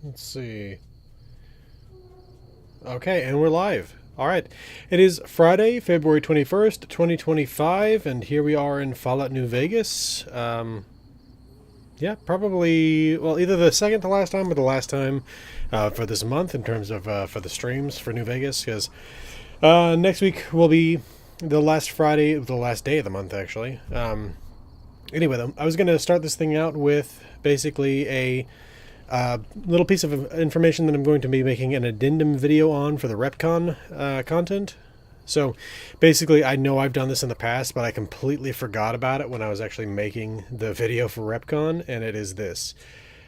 Let's see. Okay, and we're live. All right. It is Friday, February 21st, 2025, and here we are in Fallout New Vegas. Yeah, probably, well, either the second to last time or the last time for this month in terms of for the streams for New Vegas, because next week will be the last Friday, the last day of the month, actually. Anyway, though, I was going to start this thing out with basically a little piece of information that I'm going to be making an addendum video on for the RepCon content. So basically, I know I've done this in the past, but I completely forgot about it when I was actually making the video for RepCon, and it is this.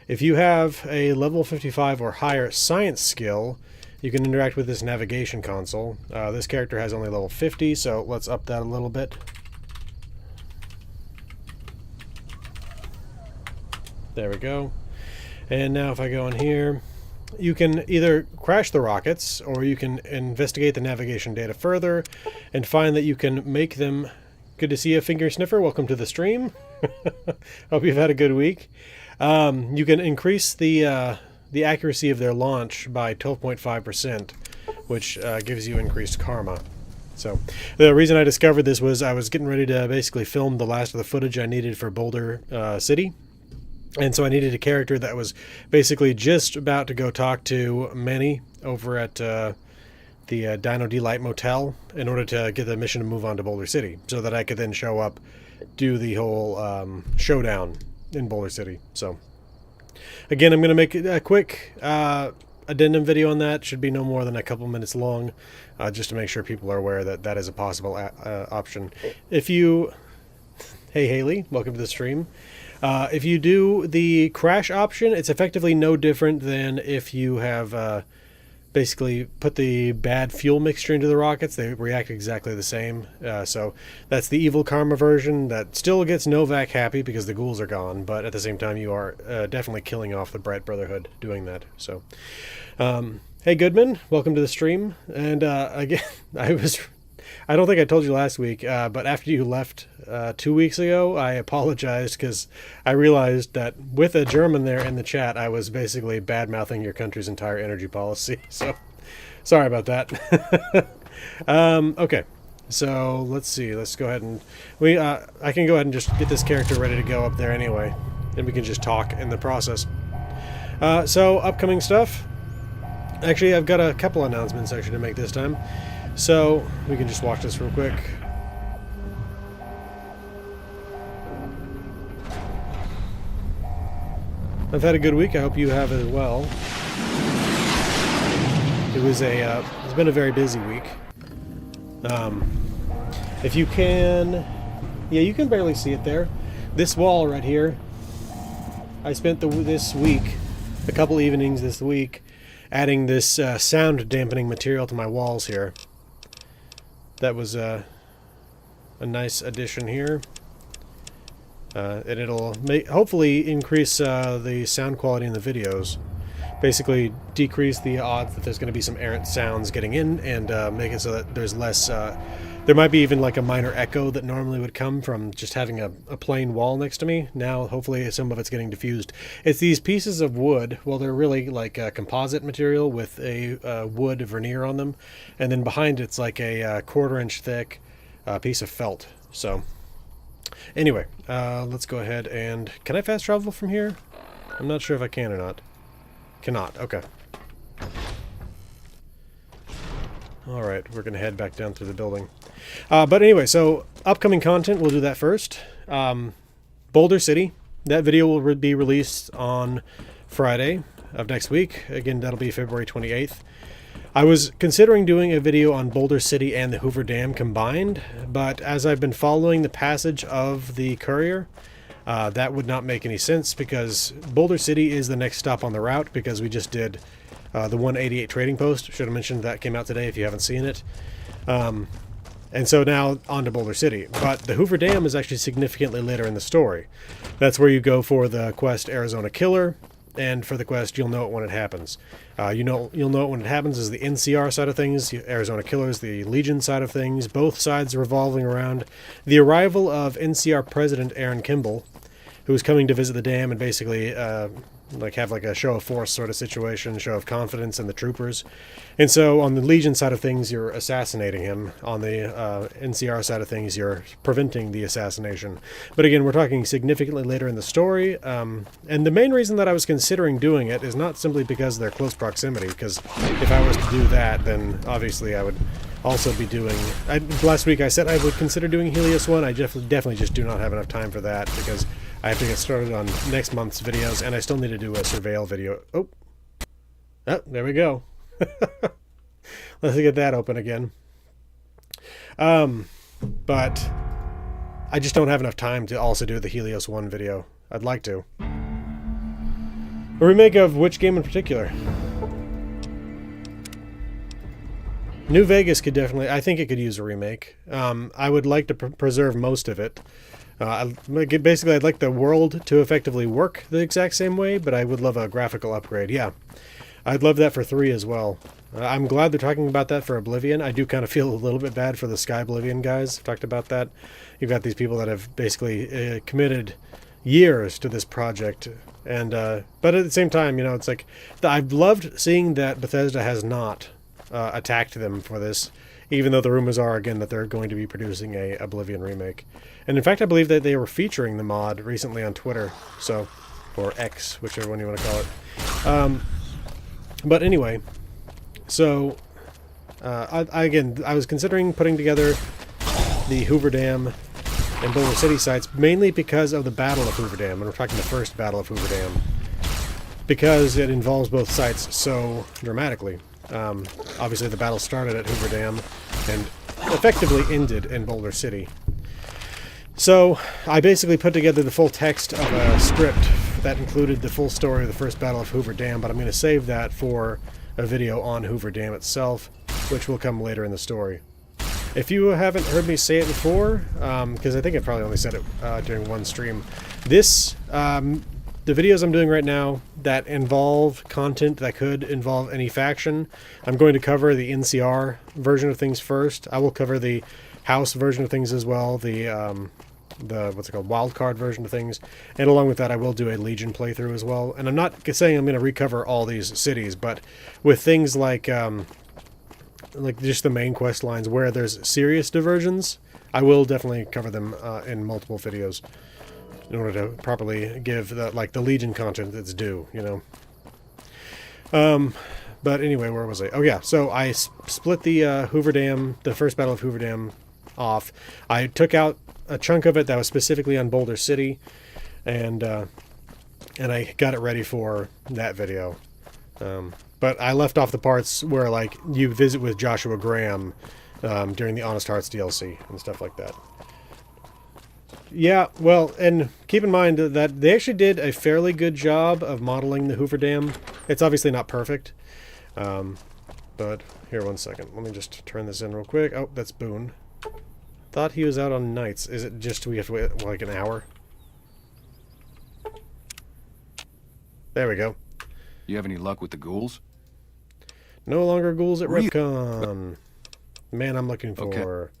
If you have a level 55 or higher science skill, you can interact with this navigation console. This character has only level 50, so let's up that a little bit. There we go. And now if I go in here, you can either crash the rockets or you can investigate the navigation data further and find that you can make them... Good to see you, Finger Sniffer. Welcome to the stream. Hope you've had a good week. You can increase the accuracy of their launch by 12.5%, which gives you increased karma. So the reason I discovered this was I was getting ready to basically film the last of the footage I needed for Boulder City. And so I needed a character that was basically just about to go talk to Manny over at the Dino Delight Motel in order to get the mission to move on to Boulder City, so that I could then show up, do the whole showdown in Boulder City. So again, I'm going to make a quick addendum video on that. Should be no more than a couple minutes long, just to make sure people are aware that that is a possible option. If you... Hey Haley, welcome to the stream. If you do the crash option, it's effectively no different than if you have basically put the bad fuel mixture into the rockets. They react exactly the same. So that's the evil karma version that still gets Novak happy because the ghouls are gone, but at the same time you are definitely killing off the Bright Brotherhood doing that. So, hey Goodman, welcome to the stream. And again, I don't think I told you last week, but after you left 2 weeks ago, I apologized because I realized that with a German there in the chat, I was basically bad-mouthing your country's entire energy policy. So, sorry about that. Okay, so let's see. Let's go ahead and... I can go ahead and just get this character ready to go up there anyway, and we can just talk in the process. So, upcoming stuff. Actually, I've got a couple announcements actually to make this time. So, we can just watch this real quick. I've had a good week. I hope you have as well. It's been a very busy week. If you can... Yeah, you can barely see it there. This wall right here, I spent this week, a couple evenings this week, adding this sound dampening material to my walls here. That was a nice addition here. And it'll hopefully increase the sound quality in the videos. Basically decrease the odds that there's going to be some errant sounds getting in, and make it so that there's less... there might be even like a minor echo that normally would come from just having a plain wall next to me. Now hopefully some of it's getting diffused. It's these pieces of wood. Well, they're really like a composite material with a wood veneer on them. And then behind it's like a 1/4 inch thick piece of felt. So anyway, let's go ahead and... Can I fast travel from here? I'm not sure if I can or not. Cannot. Okay. Alright, we're going to head back down through the building. But anyway, so upcoming content, we'll do that first. Boulder City. That video will be released on Friday of next week. Again, that'll be February 28th. I was considering doing a video on Boulder City and the Hoover Dam combined, but as I've been following the passage of the courier, that would not make any sense because Boulder City is the next stop on the route, because we just did the 188 Trading Post. Should have mentioned that came out today if you haven't seen it. And so now on to Boulder City. But the Hoover Dam is actually significantly later in the story. That's where you go for the quest Arizona Killer, and for the quest you'll know it when it happens. You'll know it when it happens is the NCR side of things, Arizona Killers, the Legion side of things, both sides revolving around the arrival of NCR President Aaron Kimball, who was coming to visit the dam and basically like have like a show of force sort of situation, show of confidence in the troopers. And so on the Legion side of things, you're assassinating him. On the NCR side of things, you're preventing the assassination. But again, we're talking significantly later in the story. And the main reason that I was considering doing it is not simply because of their close proximity, because if I was to do that, then obviously I would also be doing... last week I said I would consider doing Helios 1. I definitely just do not have enough time for that, because I have to get started on next month's videos, and I still need to do a Surveil video. Oh, there we go. Let's get that open again. But I just don't have enough time to also do the Helios 1 video. I'd like to. A remake of which game in particular? New Vegas could definitely... I think it could use a remake. I would like to preserve most of it. Basically, I'd like the world to effectively work the exact same way, but I would love a graphical upgrade. Yeah, I'd love that for 3 as well. I'm glad they're talking about that for Oblivion. I do kind of feel a little bit bad for the Sky Oblivion guys. I've talked about that. You've got these people that have basically committed years to this project, and but at the same time, you know, it's like I've loved seeing that Bethesda has not attacked them for this, even though the rumors are again that they're going to be producing a Oblivion remake. And in fact, I believe that they were featuring the mod recently on Twitter, so, or X, whichever one you want to call it. But anyway, so I was considering putting together the Hoover Dam and Boulder City sites mainly because of the Battle of Hoover Dam, and we're talking the first Battle of Hoover Dam, because it involves both sites so dramatically. Obviously, the battle started at Hoover Dam and effectively ended in Boulder City. So I basically put together the full text of a script that included the full story of the first Battle of Hoover Dam, but I'm going to save that for a video on Hoover Dam itself, which will come later in the story. If you haven't heard me say it before, because I think I probably only said it during one stream, the videos I'm doing right now that involve content that could involve any faction, I'm going to cover the NCR version of things first. I will cover the House version of things as well, the what's it called, wildcard version of things, and along with that I will do a Legion playthrough as well. And I'm not saying I'm going to recover all these cities, but with things like just the main quest lines where there's serious diversions, I will definitely cover them in multiple videos in order to properly give the Legion content that's due, you know. But anyway, where was I? Oh yeah, so I split the Hoover Dam, the first Battle of Hoover Dam, off. I took out a chunk of it that was specifically on Boulder City, and I got it ready for that video. But I left off the parts where like you visit with Joshua Graham during the Honest Hearts DLC and stuff like that. Yeah, well, and keep in mind that they actually did a fairly good job of modeling the Hoover Dam. It's obviously not perfect, but here, one second. Let me just turn this in real quick. Oh, that's Boone. Thought he was out on nights. Is it just we have to wait like an hour? There we go. You have any luck with the ghouls? No longer ghouls at REPCONN. Man, I'm looking for... Okay.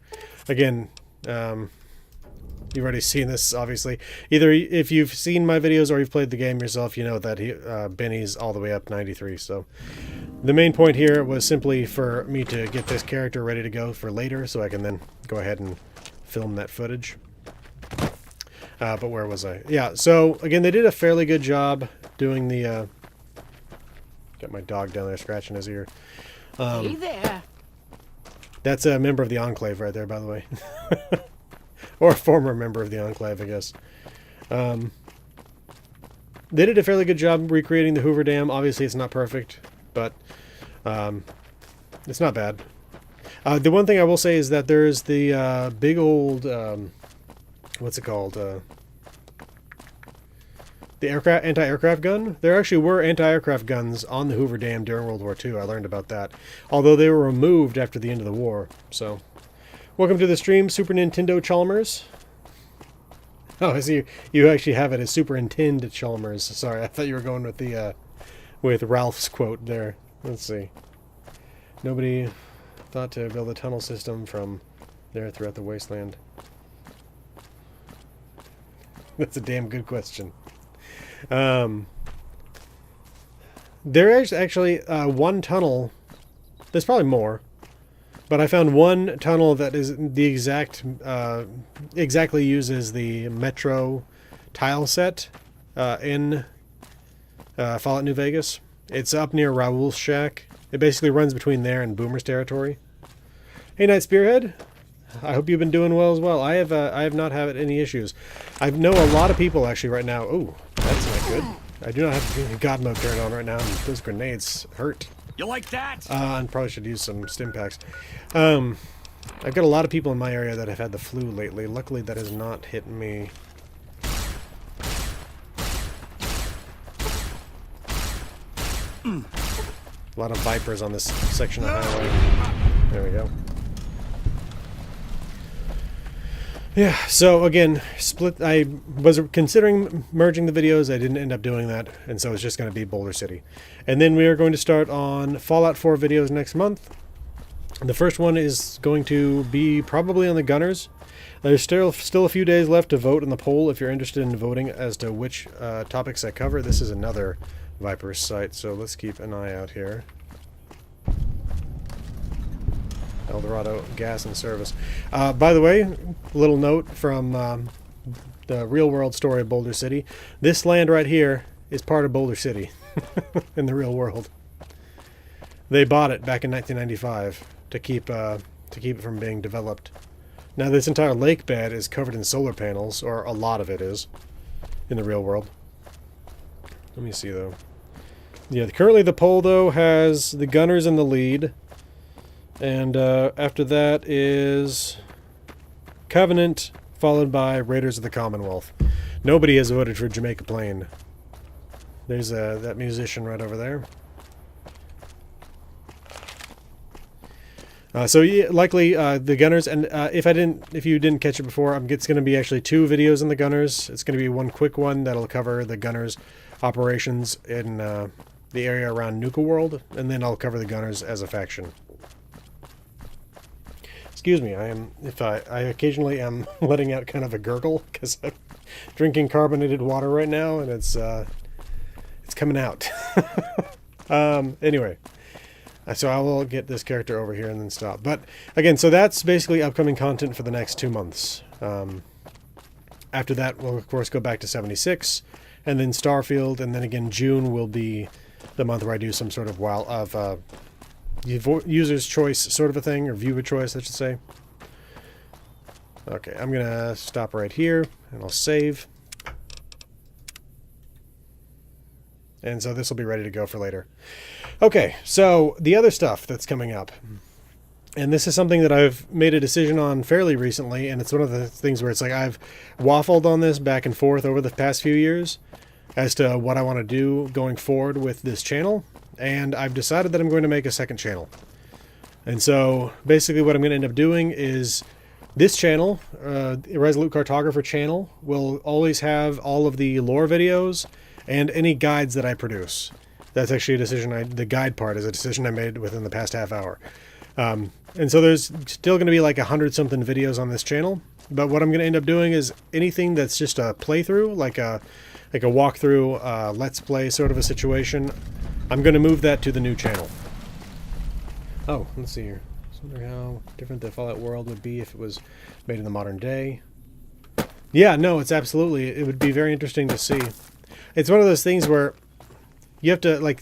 Again, you've already seen this, obviously. Either if you've seen my videos or you've played the game yourself, you know that Benny's all the way up 93. So the main point here was simply for me to get this character ready to go for later, so I can then go ahead and film that footage. But where was I? Yeah, so again, they did a fairly good job doing the... got my dog down there scratching his ear. Hey there. That's a member of the Enclave right there, by the way. Or a former member of the Enclave, I guess. They did a fairly good job recreating the Hoover Dam. Obviously, it's not perfect, but it's not bad. The one thing I will say is that there's the big old... what's it called? The anti-aircraft gun? There actually were anti-aircraft guns on the Hoover Dam during World War II. I learned about that. Although they were removed after the end of the war. So, welcome to the stream, Super Nintendo Chalmers. Oh, I see you actually have it as Super Nintendo Chalmers. Sorry, I thought you were going with the with Ralph's quote there. Let's see. Nobody thought to build a tunnel system from there throughout the wasteland. That's a damn good question. There is actually one tunnel. There's probably more, but I found one tunnel that is the exactly uses the Metro tile set in Fallout New Vegas. It's up near Raoul's shack. It basically runs between there and Boomer's territory. Hey, Night Spearhead. I hope you've been doing well as well. I have not had any issues. I know a lot of people actually right now. Oh, that's not good. I do not have God mode turned on right now, and those grenades hurt. You like that? I probably should use some stim packs. I've got a lot of people in my area that have had the flu lately. Luckily, that has not hit me. A lot of Vipers on this section of highway. There we go. Yeah, so again, I was considering merging the videos. I didn't end up doing that, and so it's just going to be Boulder City. And then we are going to start on Fallout 4 videos next month. The first one is going to be probably on the Gunners. There's still a few days left to vote in the poll if you're interested in voting as to which topics I cover. This is another Viper site, so let's keep an eye out here. Eldorado Gas and Service. By the way, a little note from the real world story of Boulder City. This land right here is part of Boulder City in the real world. They bought it back in 1995 to keep it from being developed. Now this entire lake bed is covered in solar panels, or a lot of it is, in the real world. Let me see though. Yeah, currently the poll though has the Gunners in the lead. And after that is Covenant, followed by Raiders of the Commonwealth. Nobody has voted for Jamaica Plain. There's that musician right over there. So yeah, likely the Gunners, and if you didn't catch it before, it's going to be actually 2 videos on the Gunners. It's going to be one quick one that'll cover the Gunners operations in the area around Nuka World, and then I'll cover the Gunners as a faction. Excuse me, I occasionally am letting out kind of a gurgle because I'm drinking carbonated water right now, and it's coming out. Anyway, so I will get this character over here and then stop. But again, so that's basically upcoming content for the next 2 months. After that, we'll of course go back to 76, and then Starfield, and then again June will be the month where I do some sort of user's choice sort of a thing, or viewer choice, I should say. Okay, I'm gonna stop right here and I'll save. And so this will be ready to go for later. Okay, so the other stuff that's coming up, and this is something that I've made a decision on fairly recently, and it's one of the things where it's like I've waffled on this back and forth over the past few years as to what I want to do going forward with this channel. And I've decided that I'm going to make a second channel. And so basically what I'm going to end up doing is this channel, Resolute Cartographer channel, will always have all of the lore videos and any guides that I produce. That's actually a decision the guide part is a decision I made within the past half hour. And so there's still going to be like 100-something videos on this channel. But what I'm going to end up doing is anything that's just a playthrough, like a walkthrough, let's play sort of a situation, I'm going to move that to the new channel. Oh, let's see here. I wonder how different the Fallout world would be if it was made in the modern day. Yeah, no, it's absolutely. It would be very interesting to see. It's one of those things where you have to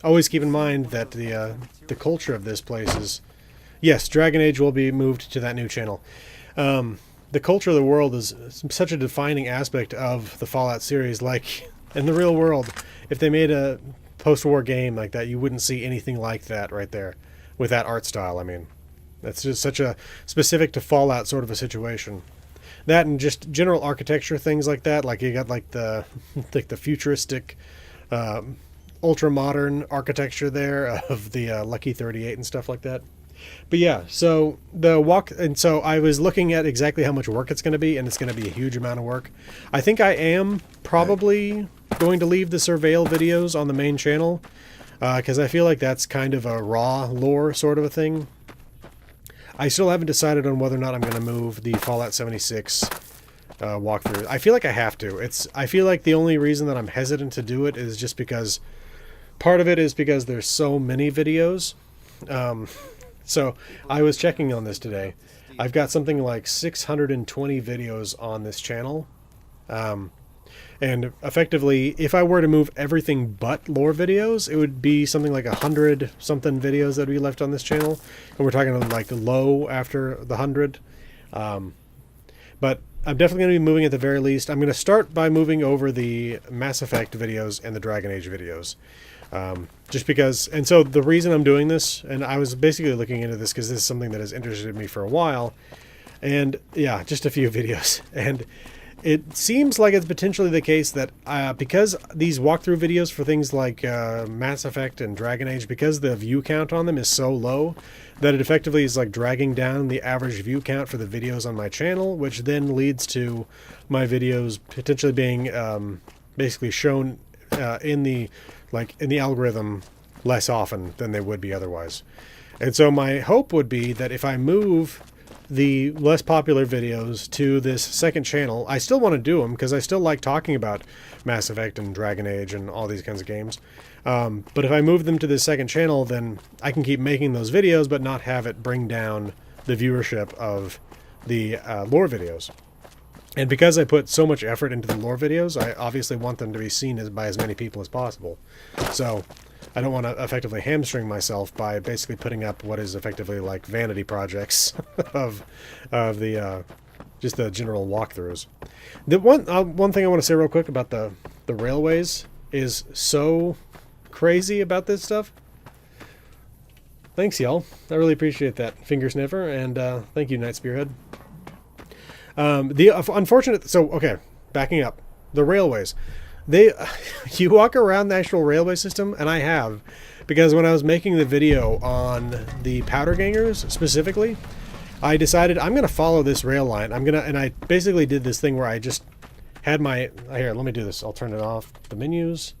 always keep in mind that the culture of this place is. Yes, Dragon Age will be moved to that new channel. The culture of the world is such a defining aspect of the Fallout series. Like in the real world, if they made a post-war game like that, you wouldn't see anything like that right there with that art style. I mean, that's just such a specific to Fallout sort of a situation. That and just general architecture things like that. Like you got the futuristic, ultra modern architecture there of the Lucky 38 and stuff like that. But yeah, so so I was looking at exactly how much work it's going to be, and it's going to be a huge amount of work. I think I am probably going to leave the Surveil videos on the main channel, because I feel like that's kind of a raw lore sort of a thing. I still haven't decided on whether or not I'm going to move the Fallout 76 walkthrough. I feel like I have to. I feel like the only reason that I'm hesitant to do it is just because part of it is because there's so many videos. So I was checking on this today. I've got something like 620 videos on this channel. And effectively, if I were to move everything but lore videos, it would be something like 100 something videos that would be left on this channel. And we're talking like low after the 100. But I'm definitely going to be moving at the very least. I'm going to start by moving over the Mass Effect videos and the Dragon Age videos. Just because, and so the reason I'm doing this, and I was basically looking into this because this is something that has interested me for a while. And yeah, just a few videos. And it seems like it's potentially the case that because these walkthrough videos for things like Mass Effect and Dragon Age, because the view count on them is so low, that it effectively is like dragging down the average view count for the videos on my channel, which then leads to my videos potentially being basically shown in the algorithm less often than they would be otherwise. And so my hope would be that if I move the less popular videos to this second channel, I still want to do them because I still like talking about Mass Effect and Dragon Age and all these kinds of games. But if I move them to this second channel, then I can keep making those videos but not have it bring down the viewership of the lore videos. And because I put so much effort into the lore videos, I obviously want them to be seen by as many people as possible. So I don't want to effectively hamstring myself by basically putting up what is effectively like vanity projects of the just the general walkthroughs. The one thing I want to say real quick about the railways is so crazy about this stuff. Thanks, y'all. I really appreciate that, Finger Sniffer, and thank you, Night Spearhead. The unfortunate, so okay, backing up, the railways. You walk around the actual railway system, and I have, because when I was making the video on the Powder Gangers specifically, I decided I'm going to follow this rail line. And I basically did this thing where I just had my, here, let me do this. I'll turn it off, the menus.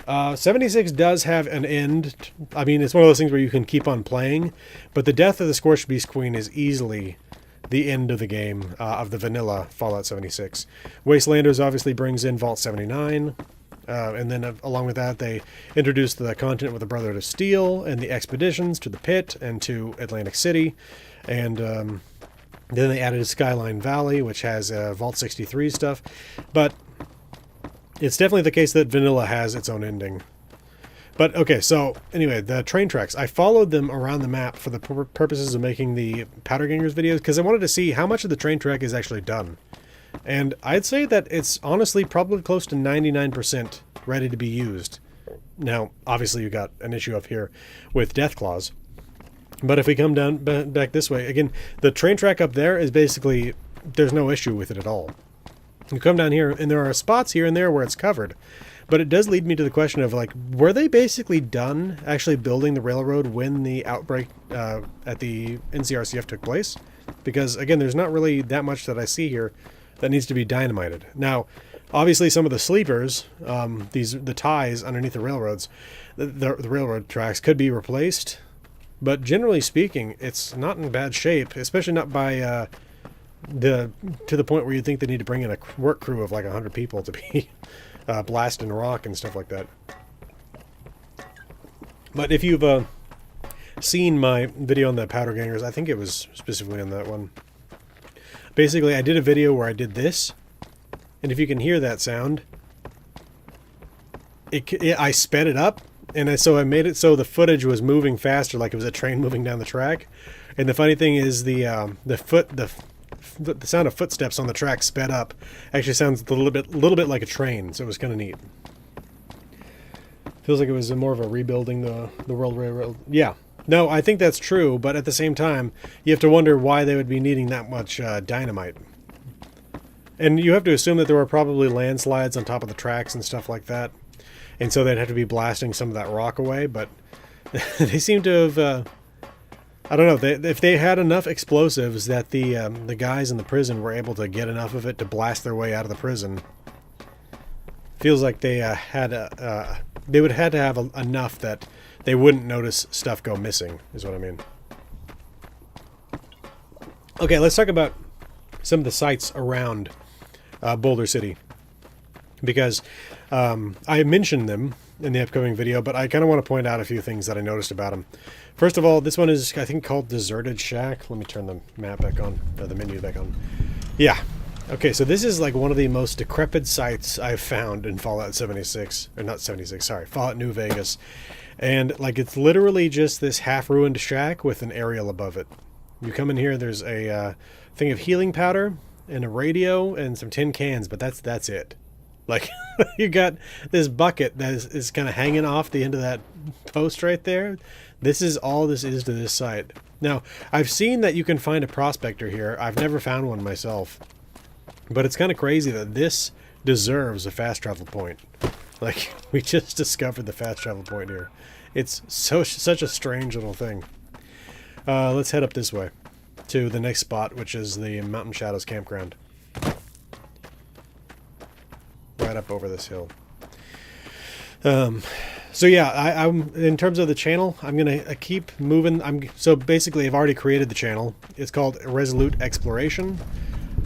76 does have an end. I mean, it's one of those things where you can keep on playing, but the death of the Scorched Beast Queen is easily the end of the game, of the vanilla Fallout 76. Wastelanders obviously brings in Vault 79, and then along with that they introduced the content with the Brotherhood of Steel and the expeditions to the Pit and to Atlantic City, and then they added Skyline Valley, which has Vault 63 stuff, but it's definitely the case that vanilla has its own ending. But okay, so anyway, the train tracks. I followed them around the map for the purposes of making the Powder Gangers videos because I wanted to see how much of the train track is actually done. And I'd say that it's honestly probably close to 99% ready to be used. Now, obviously you got an issue up here with Deathclaws. But if we come down back this way, again, the train track up there is basically, there's no issue with it at all. You come down here and there are spots here and there where it's covered. But it does lead me to the question of, like, were they basically done actually building the railroad when the outbreak at the NCRCF took place? Because, again, there's not really that much that I see here that needs to be dynamited. Now, obviously some of the sleepers, the ties underneath the railroads, the railroad tracks could be replaced. But generally speaking, it's not in bad shape, especially not by to the point where you think they need to bring in a work crew of like 100 people to be blasting rock and stuff like that. But if you've seen my video on the Powder Gangers, I think it was specifically on that one. Basically, I did a video where I did this, and if you can hear that sound, I sped it up, and so I made it so the footage was moving faster, like it was a train moving down the track. And the funny thing is, the sound of footsteps on the track sped up actually sounds a little bit like a train, so it was kind of neat. Feels like it was more of a rebuilding the World Railroad. Yeah, no, I think that's true, but at the same time, you have to wonder why they would be needing that much dynamite. And you have to assume that there were probably landslides on top of the tracks and stuff like that, and so they'd have to be blasting some of that rock away, but they seem to have... I don't know, if they had enough explosives that the guys in the prison were able to get enough of it to blast their way out of the prison. Feels like they they would have to have enough that they wouldn't notice stuff go missing, is what I mean. Okay, let's talk about some of the sites around Boulder City, because I mentioned them in the upcoming video, but I kind of want to point out a few things that I noticed about them. First of all, this one is, I think, called Deserted Shack. Let me turn the map back on, or the menu back on. Yeah. Okay, so this is like one of the most decrepit sites I've found in Fallout 76, or not 76, sorry, Fallout New Vegas. And like it's literally just this half-ruined shack with an aerial above it. You come in here, there's a thing of healing powder and a radio and some tin cans, but that's it. Like, you got this bucket that is kind of hanging off the end of that post right there. This is all this is to this site. Now, I've seen that you can find a prospector here. I've never found one myself. But it's kind of crazy that this deserves a fast travel point. Like, we just discovered the fast travel point here. It's such a strange little thing. Let's head up this way to the next spot, which is the Mountain Shadows campground. Right up over this hill. So yeah, I'm in terms of the channel, I'm gonna keep moving. So basically, I've already created the channel. It's called Resolute Exploration,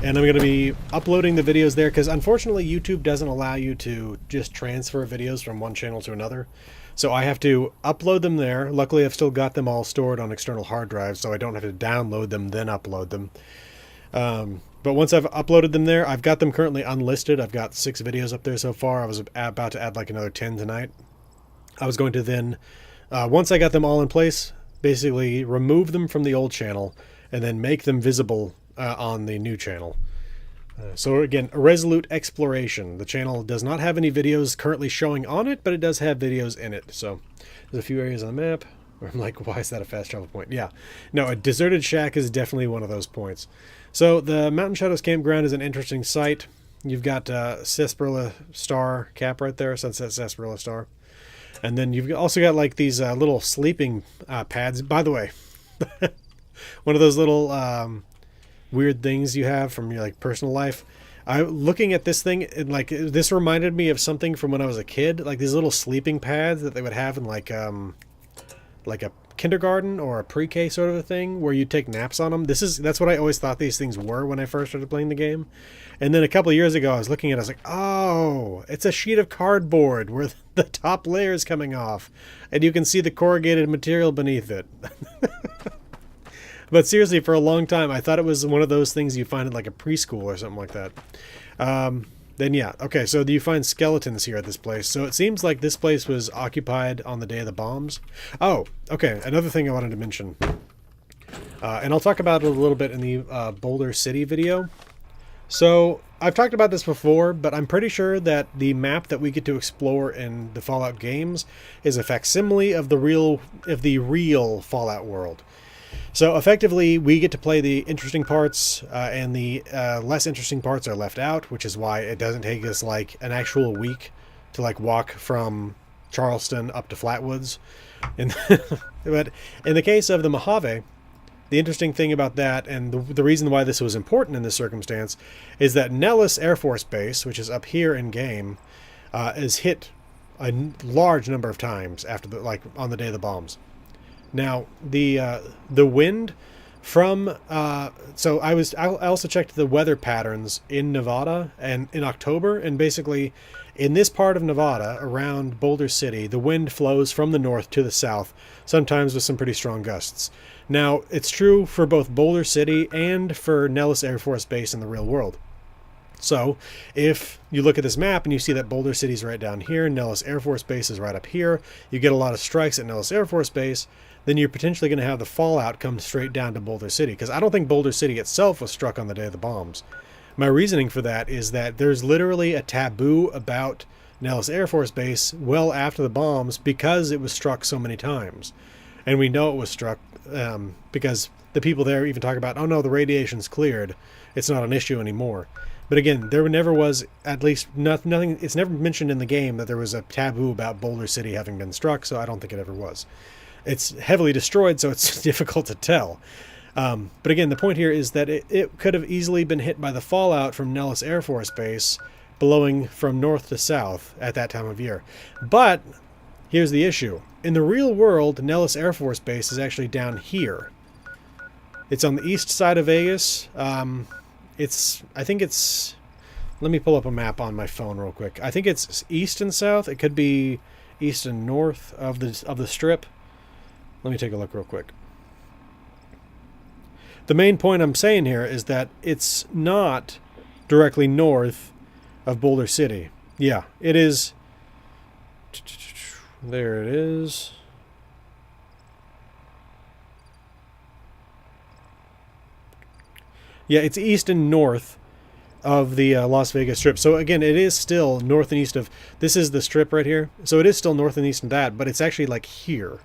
and I'm gonna be uploading the videos there because unfortunately, YouTube doesn't allow you to just transfer videos from one channel to another. So I have to upload them there. Luckily, I've still got them all stored on external hard drives, so I don't have to download them then upload them. But once I've uploaded them there, I've got them currently unlisted. I've got 6 videos up there so far. I was about to add like another 10 tonight. I was going to then, once I got them all in place, basically remove them from the old channel and then make them visible on the new channel. So again, Resolute Exploration. The channel does not have any videos currently showing on it, but it does have videos in it. So there's a few areas on the map where I'm like, why is that a fast travel point? Yeah. No, a deserted shack is definitely one of those points. So the Mountain Shadows Campground is an interesting site. You've got Sarsaparilla Star cap right there, Sunset Sarsaparilla Star. And then you've also got like these little sleeping pads. By the way, one of those little weird things you have from your like personal life. Looking at this thing, and like this reminded me of something from when I was a kid. Like these little sleeping pads that they would have in like a kindergarten or a pre-K sort of a thing where you take naps on them. That's what I always thought these things were when I first started playing the game. And then a couple of years ago I was looking at it, I was like, oh, it's a sheet of cardboard where the top layer is coming off and you can see the corrugated material beneath it. But seriously, for a long time I thought it was one of those things you find in like a preschool or something like that. Then yeah, okay, so you find skeletons here at this place. So it seems like this place was occupied on the day of the bombs. Oh, okay, another thing I wanted to mention. And I'll talk about it a little bit in the Boulder City video. So I've talked about this before, but I'm pretty sure that the map that we get to explore in the Fallout games is a facsimile of the real Fallout world. So effectively, we get to play the interesting parts, and the less interesting parts are left out, which is why it doesn't take us like an actual week to like walk from Charleston up to Flatwoods. But in the case of the Mojave, the interesting thing about that, and the reason why this was important in this circumstance, is that Nellis Air Force Base, which is up here in game, is hit a large number of times after on the day of the bombs. Now the wind from so I also checked the weather patterns in Nevada and in October, and basically in this part of Nevada around Boulder City, the wind flows from the north to the south, sometimes with some pretty strong gusts. Now it's true for both Boulder City and for Nellis Air Force Base in the real world. So if you look at this map and you see that Boulder City's right down here, Nellis Air Force Base is right up here, you get a lot of strikes at Nellis Air Force Base, then you're potentially going to have the fallout come straight down to Boulder City, because I don't think Boulder City itself was struck on the day of the bombs. My reasoning for that is that there's literally a taboo about Nellis Air Force Base well after the bombs because it was struck so many times. And we know it was struck because the people there even talk about, oh no, the radiation's cleared, it's not an issue anymore. But again, there never was, at least nothing, it's never mentioned in the game that there was a taboo about Boulder City having been struck, so I don't think it ever was. It's heavily destroyed, so it's difficult to tell. But again, the point here is that it could have easily been hit by the fallout from Nellis Air Force Base, blowing from north to south at that time of year. But here's the issue. In the real world, Nellis Air Force Base is actually down here. It's on the east side of Vegas. I think it's, let me pull up a map on my phone real quick. I think it's east and south. It could be east and north of the strip. Let me take a look real quick. The main point I'm saying here is that it's not directly north of Boulder City. Yeah, it is. There it is. Yeah, it's east and north of the Las Vegas Strip. So again, it is still north and east of, this is the strip right here. So it is still north and east of that, but it's actually like here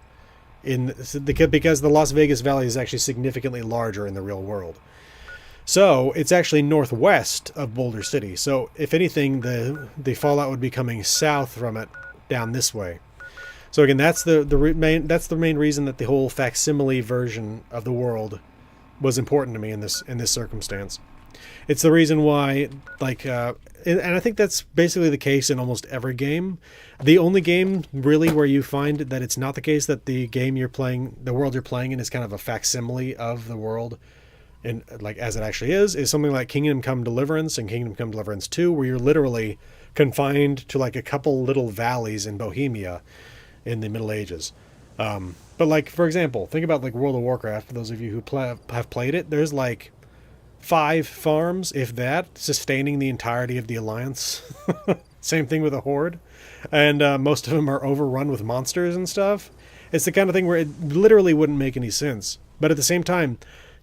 because the Las Vegas Valley is actually significantly larger in the real world. So it's actually northwest of Boulder City. So if anything, the fallout would be coming south from it down this way. So again, that's the main reason that the whole facsimile version of the world was important to me in this circumstance. It's the reason why, and I think that's basically the case in almost every game. The only game really where you find that it's not the case, that the game you're playing, the world you're playing in, is kind of a facsimile of the world, and like as it actually is something like Kingdom Come Deliverance and Kingdom Come Deliverance 2, where you're literally confined to like a couple little valleys in Bohemia in the Middle Ages. But like, for example, think about like World of Warcraft. For those of you who have played it, there's like 5 farms, if that, sustaining the entirety of the Alliance. Same thing with a Horde. And most of them are overrun with monsters and stuff. It's the kind of thing where it literally wouldn't make any sense. But at the same time,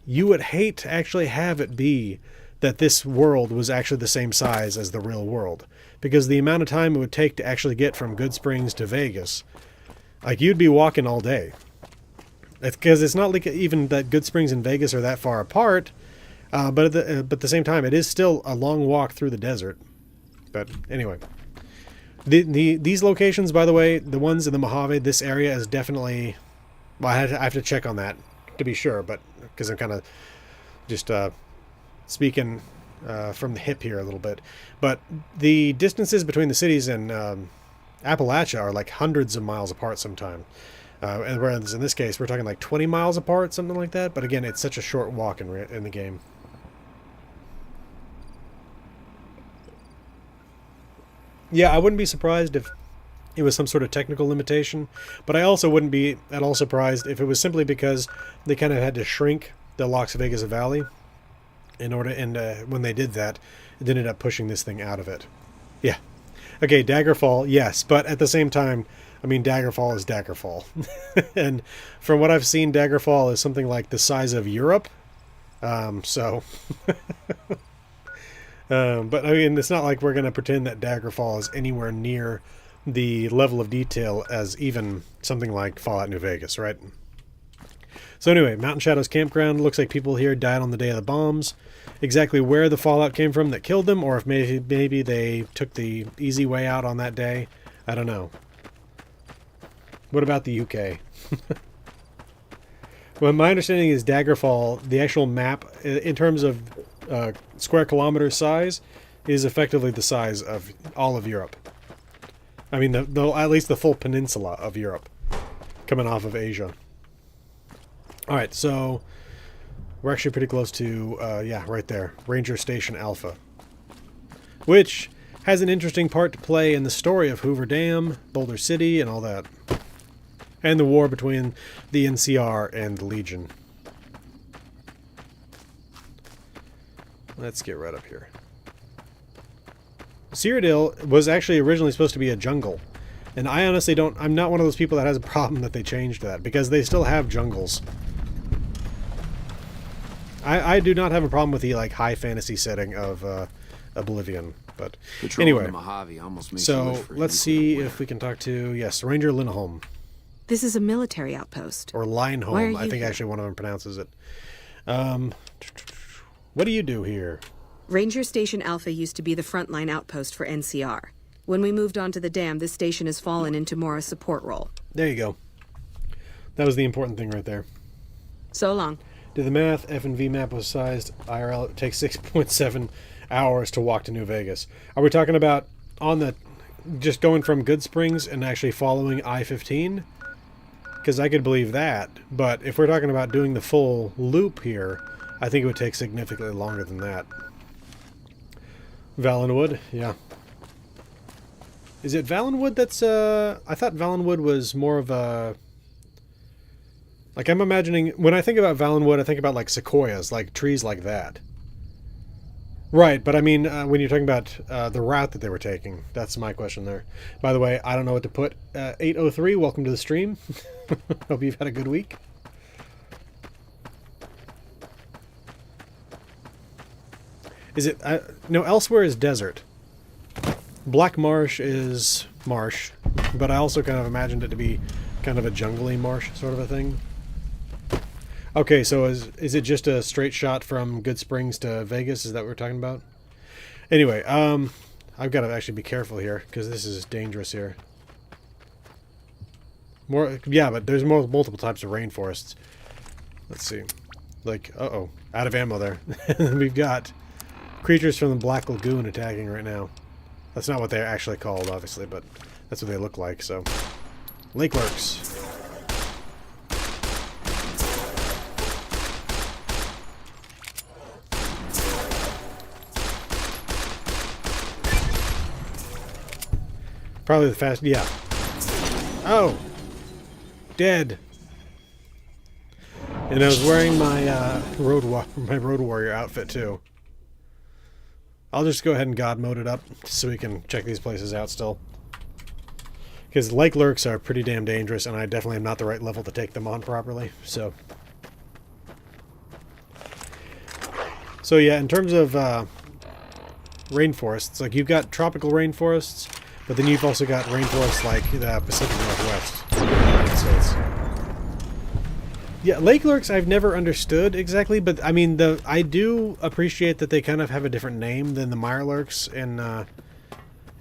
you would hate to actually have it be that this world was actually the same size as the real world. Because the amount of time it would take to actually get from Goodsprings to Vegas, like, you'd be walking all day. Because it's not like even that Goodsprings and Vegas are that far apart. But at the same time, it is still a long walk through the desert. But anyway, these locations, by the way, the ones in the Mojave, this area is definitely, well, I have to check on that to be sure, but because I'm kind of just speaking from the hip here a little bit. But the distances between the cities in Appalachia are like hundreds of miles apart sometimes. And whereas in this case, we're talking like 20 miles apart, something like that. But again, it's such a short walk in the game. Yeah, I wouldn't be surprised if it was some sort of technical limitation, but I also wouldn't be at all surprised if it was simply because they kind of had to shrink the Las Vegas Valley in order, and when they did that, it ended up pushing this thing out of it. Yeah. Okay, Daggerfall, yes, but at the same time, I mean, Daggerfall is Daggerfall. And from what I've seen, Daggerfall is something like the size of Europe. But I mean, it's not like we're going to pretend that Daggerfall is anywhere near the level of detail as even something like Fallout New Vegas, right? So anyway, Mountain Shadows Campground. Looks like people here died on the day of the bombs. Exactly where the fallout came from that killed them, or if maybe they took the easy way out on that day, I don't know. What about the UK? Well, my understanding is Daggerfall, the actual map, in terms of square kilometer size, is effectively the size of all of Europe. I mean, at least the full peninsula of Europe, coming off of Asia. All right, so we're actually pretty close to, yeah, right there, Ranger Station Alpha, which has an interesting part to play in the story of Hoover Dam, Boulder City, and all that, and the war between the NCR and the Legion. Let's get right up here. Cyrodiil was actually originally supposed to be a jungle. And I honestly don't... I'm not one of those people that has a problem that they changed that, because they still have jungles. I do not have a problem with the like high fantasy setting of Oblivion, but anyway. So let's see if we can talk to, yes, Ranger Lindholm. This is a military outpost. Or Lindholm, I think actually one of them pronounces it. What do you do here? Ranger Station Alpha used to be the frontline outpost for NCR. When we moved on to the dam, this station has fallen into more a support role. There you go. That was the important thing right there. So long. Did the math, F&V map was sized, IRL, it takes 6.7 hours to walk to New Vegas. Are we talking about on the, just going from Goodsprings and actually following I-15? Because I could believe that, but if we're talking about doing the full loop here, I think it would take significantly longer than that. Valenwood, yeah. Is it Valenwood that's, I thought Valenwood was more of a... Like, I'm imagining... When I think about Valenwood, I think about, like, sequoias, like, trees like that. Right, but I mean, when you're talking about the route that they were taking, that's my question there. By the way, I don't know what to put. 803, welcome to the stream. Hope you've had a good week. Is it... no, elsewhere is desert. Black Marsh is marsh, but I also kind of imagined it to be kind of a jungly marsh sort of a thing. Okay, so is it just a straight shot from Good Springs to Vegas? Is that what we're talking about? Anyway, I've got to actually be careful here, because this is dangerous here. Yeah, but there's multiple types of rainforests. Let's see. Like, uh-oh, out of ammo there. We've got creatures from the Black Lagoon attacking right now. That's not what they're actually called, obviously, but that's what they look like, so. Lake Lurks. Probably the fast, yeah. Oh! Dead! And I was wearing my Road Warrior outfit, too. I'll just go ahead and God mode it up so we can check these places out still. Because Lake Lurks are pretty damn dangerous, and I definitely am not the right level to take them on properly, so... So yeah, in terms of rainforests, like you've got tropical rainforests, but then you've also got rainforests like the Pacific Northwest in the United States. Yeah, Lake Lurks I've never understood exactly, but I mean, I do appreciate that they kind of have a different name than the Mirelurks in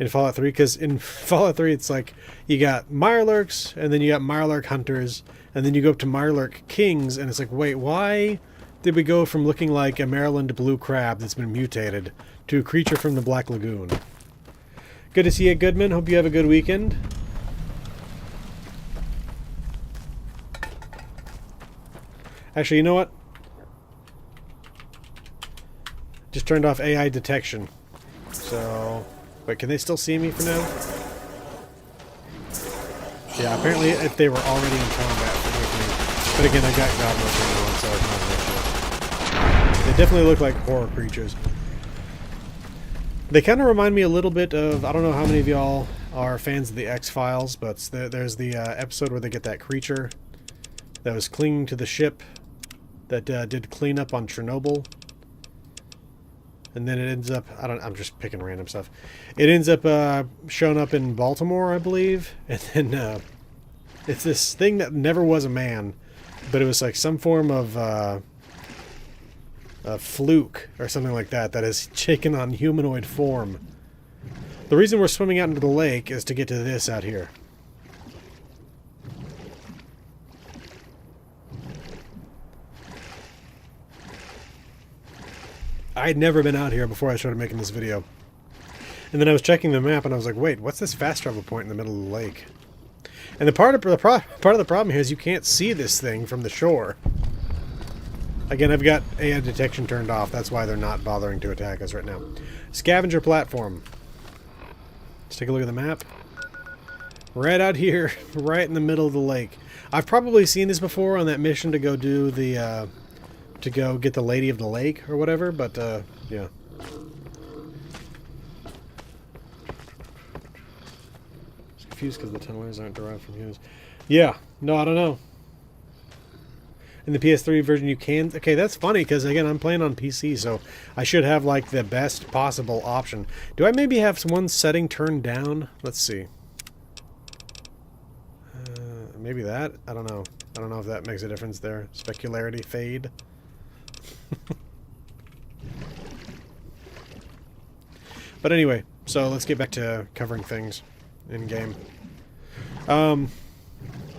Fallout 3, because in Fallout 3 it's like you got Mirelurks, and then you got Mirelurk Hunters, and then you go up to Mirelurk Kings, and it's like, wait, why did we go from looking like a Maryland blue crab that's been mutated to a creature from the Black Lagoon? Good to see you, Goodman. Hope you have a good weekend. Actually, you know what? Just turned off AI detection. So... Wait, can they still see me for now? Yeah, apparently if they were already in combat with me. But again, I got God mode turned on, so it's not an issue. They definitely look like horror creatures. They kind of remind me a little bit of... I don't know how many of y'all are fans of the X-Files, but there's the episode where they get that creature that was clinging to the ship that did cleanup on Chernobyl. And then it ends up... I'm just picking random stuff. It ends up showing up in Baltimore, I believe. And then it's this thing that never was a man. But it was like some form of a fluke or something like that that has taken on humanoid form. The reason we're swimming out into the lake is to get to this out here. I'd never been out here before I started making this video. And then I was checking the map and I was like, wait, what's this fast travel point in the middle of the lake? And the part of the problem here is you can't see this thing from the shore. Again, I've got AI detection turned off. That's why they're not bothering to attack us right now. Scavenger platform. Let's take a look at the map. Right out here, right in the middle of the lake. I've probably seen this before on that mission to go do the... to go get the Lady of the Lake or whatever, but yeah. I'm confused because the tunnelers aren't derived from humans. Yeah, no, I don't know. In the PS3 version you can... Okay, that's funny because, again, I'm playing on PC, so I should have, like, the best possible option. Do I maybe have one setting turned down? Let's see. Maybe that? I don't know. I don't know if that makes a difference there. Specularity fade. But anyway, so let's get back to covering things in game.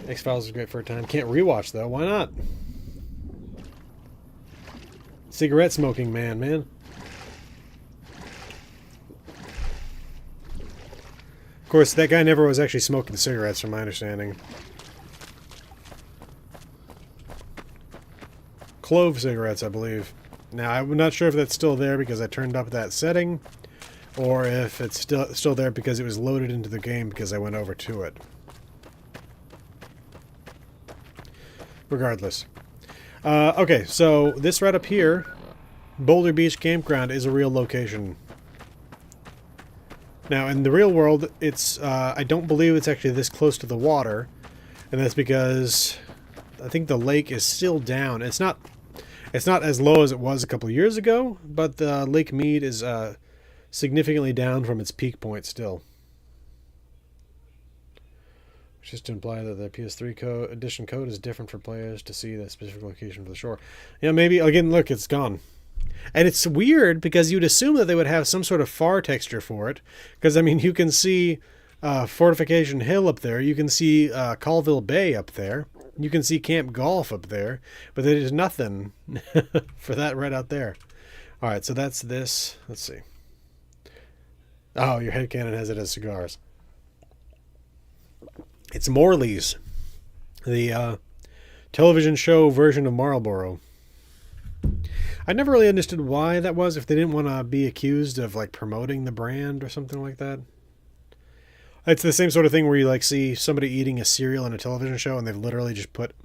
X-Files is great for a time. Can't rewatch though. Why not? Cigarette smoking man. Of course, that guy never was actually smoking cigarettes, from my understanding. Clove cigarettes, I believe. Now, I'm not sure if that's still there because I turned up that setting, or if it's still there because it was loaded into the game because I went over to it. Regardless. Okay, so this right up here, Boulder Beach Campground, is a real location. Now, in the real world, it's I don't believe it's actually this close to the water, and that's because I think the lake is still down. It's not as low as it was a couple years ago, but Lake Mead is significantly down from its peak point still. Just to imply that the PS3 edition code is different for players to see the specific location for the shore. Yeah, maybe. Again, look, it's gone. And it's weird because you'd assume that they would have some sort of far texture for it. Because, I mean, you can see Fortification Hill up there. You can see Colville Bay up there. You can see Camp Golf up there. But there's nothing for that right out there. All right, so that's this. Let's see. Oh, your headcanon has it as cigars. It's Morley's, the television show version of Marlboro. I never really understood why that was, if they didn't want to be accused of like promoting the brand or something like that. It's the same sort of thing where you like see somebody eating a cereal in a television show and they've literally just put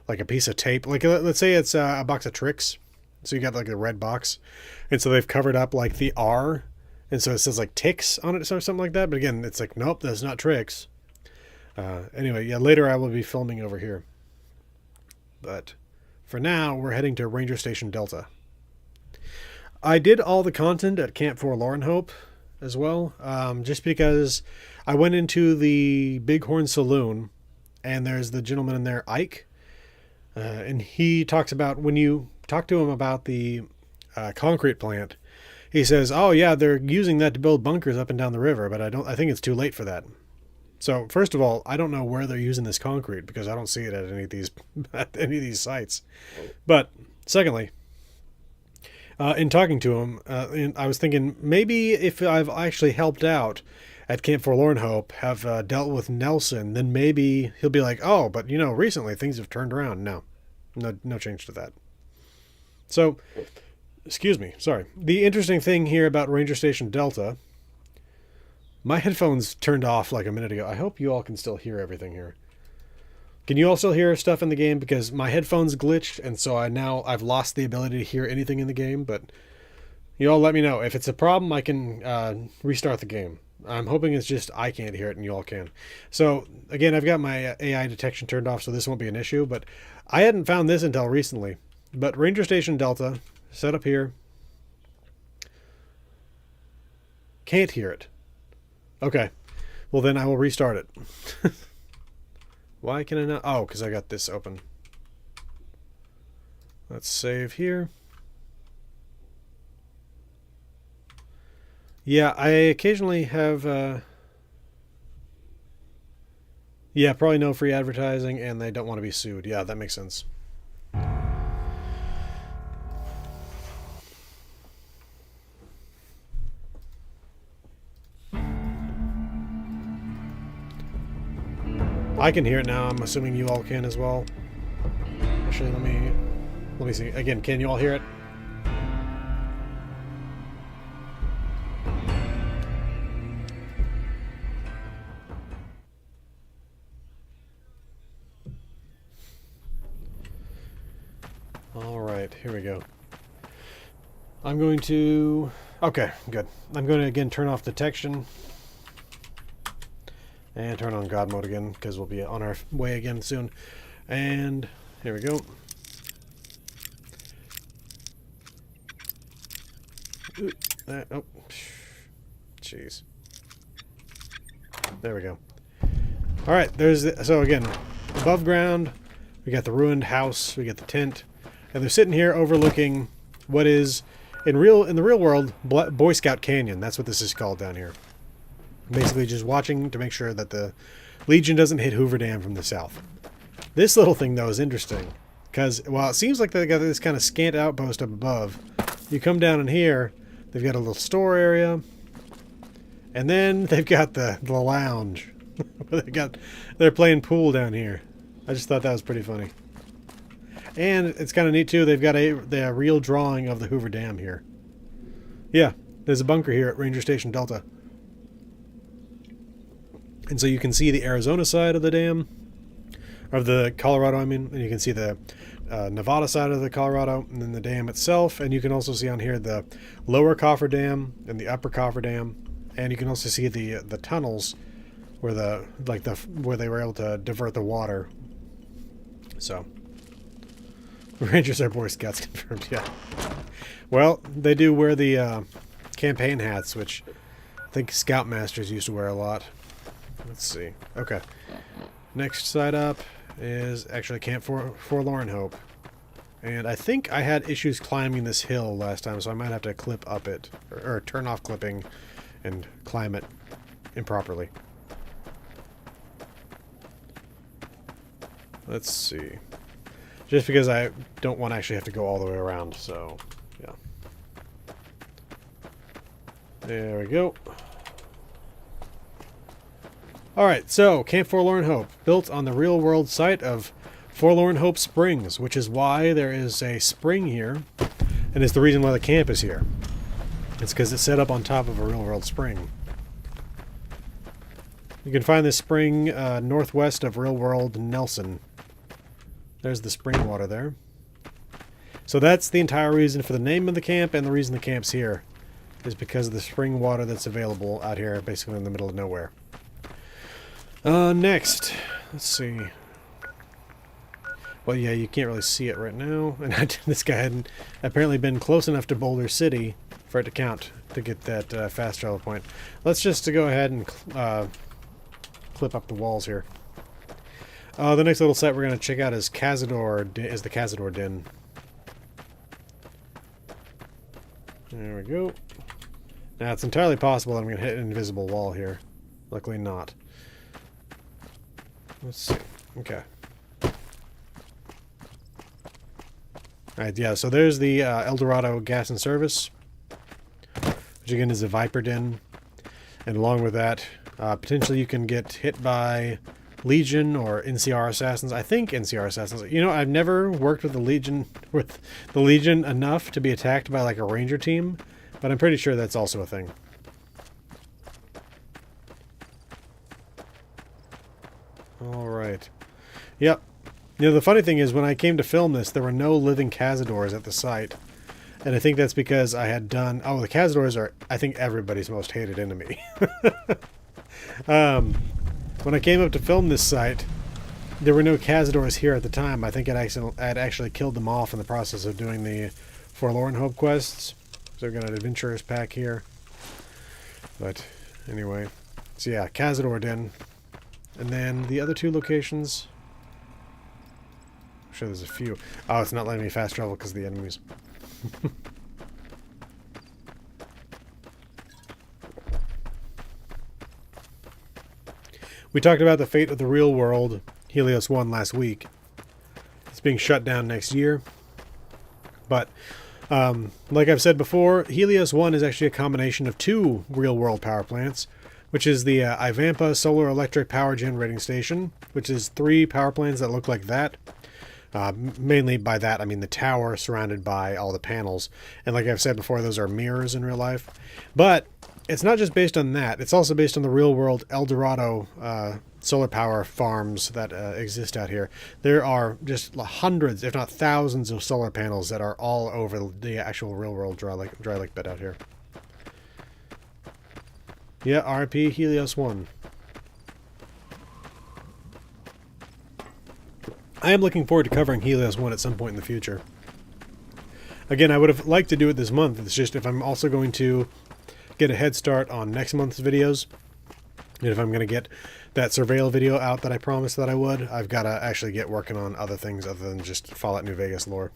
like a piece of tape. Like let's say it's a box of Trix. So you got like a red box. And so they've covered up like the R. And so it says like Tix on it or something like that. But again, it's like, nope, that's not Trix. Anyway, yeah, later I will be filming over here. But for now, we're heading to Ranger Station Delta. I did all the content at Camp Forlorn Hope as well, just because I went into the Bighorn Saloon, and there's the gentleman in there, Ike, and he talks about, when you talk to him about the concrete plant, he says, oh yeah, they're using that to build bunkers up and down the river, but I think it's too late for that. So, first of all, I don't know where they're using this concrete because I don't see it at any of these sites. But, secondly, in talking to him, I was thinking maybe if I've actually helped out at Camp Forlorn Hope, have dealt with Nelson, then maybe he'll be like, oh, but you know, recently things have turned around. No change to that. So, excuse me, sorry. The interesting thing here about Ranger Station Delta... My headphones turned off like a minute ago. I hope you all can still hear everything here. Can you all still hear stuff in the game? Because my headphones glitched, and so I've lost the ability to hear anything in the game, but you all let me know. If it's a problem, I can restart the game. I'm hoping it's just I can't hear it and you all can. So, again, I've got my AI detection turned off, so this won't be an issue, but I hadn't found this until recently. But Ranger Station Delta, set up here. Can't hear it. Okay, well then I will restart it. Why can I not? Oh, because I got this open. Let's save here. Yeah, I occasionally have... Yeah, probably no free advertising, and they don't want to be sued. Yeah, that makes sense. I can hear it now. I'm assuming you all can as well. Actually, let me see. Again, can you all hear it? All right, here we go. I'm going to... Okay, good. I'm going to, again, turn off detection. And turn on God mode again, because we'll be on our way again soon. And here we go. Ooh, oh, jeez. There we go. All right, so again, above ground, we got the ruined house, we got the tent, and they're sitting here overlooking what is in the real world Boy Scout Canyon. That's what this is called down here. Basically just watching to make sure that the Legion doesn't hit Hoover Dam from the south. This little thing, though, is interesting. Because, while it seems like they got this kind of scant outpost up above, you come down in here, they've got a little store area, and then they've got the lounge. They're playing pool down here. I just thought that was pretty funny. And it's kind of neat, too. They've got a real drawing of the Hoover Dam here. Yeah, There's a bunker here at Ranger Station Delta. And so you can see the Arizona side of the dam, of the Colorado, I mean, and you can see the Nevada side of the Colorado, and then the dam itself, and you can also see on here the lower coffer dam and the upper coffer dam, and you can also see the tunnels where where they were able to divert the water. So, Rangers are Boy Scouts confirmed, yeah. Well, they do wear the campaign hats, which I think Scoutmasters used to wear a lot. Let's see. Okay. Next side up is actually Camp Forlorn Hope. And I think I had issues climbing this hill last time, so I might have to clip up it, or turn off clipping and climb it improperly. Let's see. Just because I don't want to actually have to go all the way around, so yeah. There we go. Alright, so Camp Forlorn Hope, built on the real-world site of Forlorn Hope Springs, which is why there is a spring here, and it's the reason why the camp is here. It's because it's set up on top of a real-world spring. You can find this spring northwest of real-world Nelson. There's the spring water there. So that's the entire reason for the name of the camp, and the reason the camp's here is because of the spring water that's available out here, basically in the middle of nowhere. Next, let's see. Well, yeah, you can't really see it right now. And this guy hadn't apparently been close enough to Boulder City for it to count to get that fast travel point. Let's just go ahead and clip up the walls here. The next little site we're going to check out is the Cazador Den. There we go. Now, it's entirely possible that I'm going to hit an invisible wall here. Luckily not. Let's see. Okay. Alright, yeah, so there's the El Dorado Gas and Service, which again is a Viper Den. And along with that, potentially you can get hit by Legion or NCR assassins. I think NCR assassins. You know, I've never worked with the Legion enough to be attacked by like a Ranger team, but I'm pretty sure that's also a thing. Alright. Yep. You know, the funny thing is, when I came to film this, there were no living Cazadors at the site. And I think that's because I had done... Oh, the Cazadors are, I think, everybody's most hated enemy. When I came up to film this site, there were no Cazadors here at the time. I think I'd actually killed them off in the process of doing the Forlorn Hope quests. So we've got an Adventurers pack here. But, anyway. So yeah, Cazador Den. And then the other two locations... I'm sure there's a few. Oh, it's not letting me fast travel because of the enemies. We talked about the fate of the real world, Helios 1, last week. It's being shut down next year. But, like I've said before, Helios 1 is actually a combination of two real-world power plants, which is the Ivampa Solar Electric Power Generating Station, which is 3 power plants that look like that. Mainly by that, I mean the tower surrounded by all the panels. And like I've said before, those are mirrors in real life. But it's not just based on that. It's also based on the real-world El Dorado solar power farms that exist out here. There are just hundreds, if not thousands, of solar panels that are all over the actual real-world dry lake bed out here. Yeah, RIP Helios 1. I am looking forward to covering Helios 1 at some point in the future. Again, I would have liked to do it this month. It's just if I'm also going to get a head start on next month's videos, and if I'm going to get that Surveil video out that I promised that I would, I've got to actually get working on other things other than just Fallout New Vegas lore.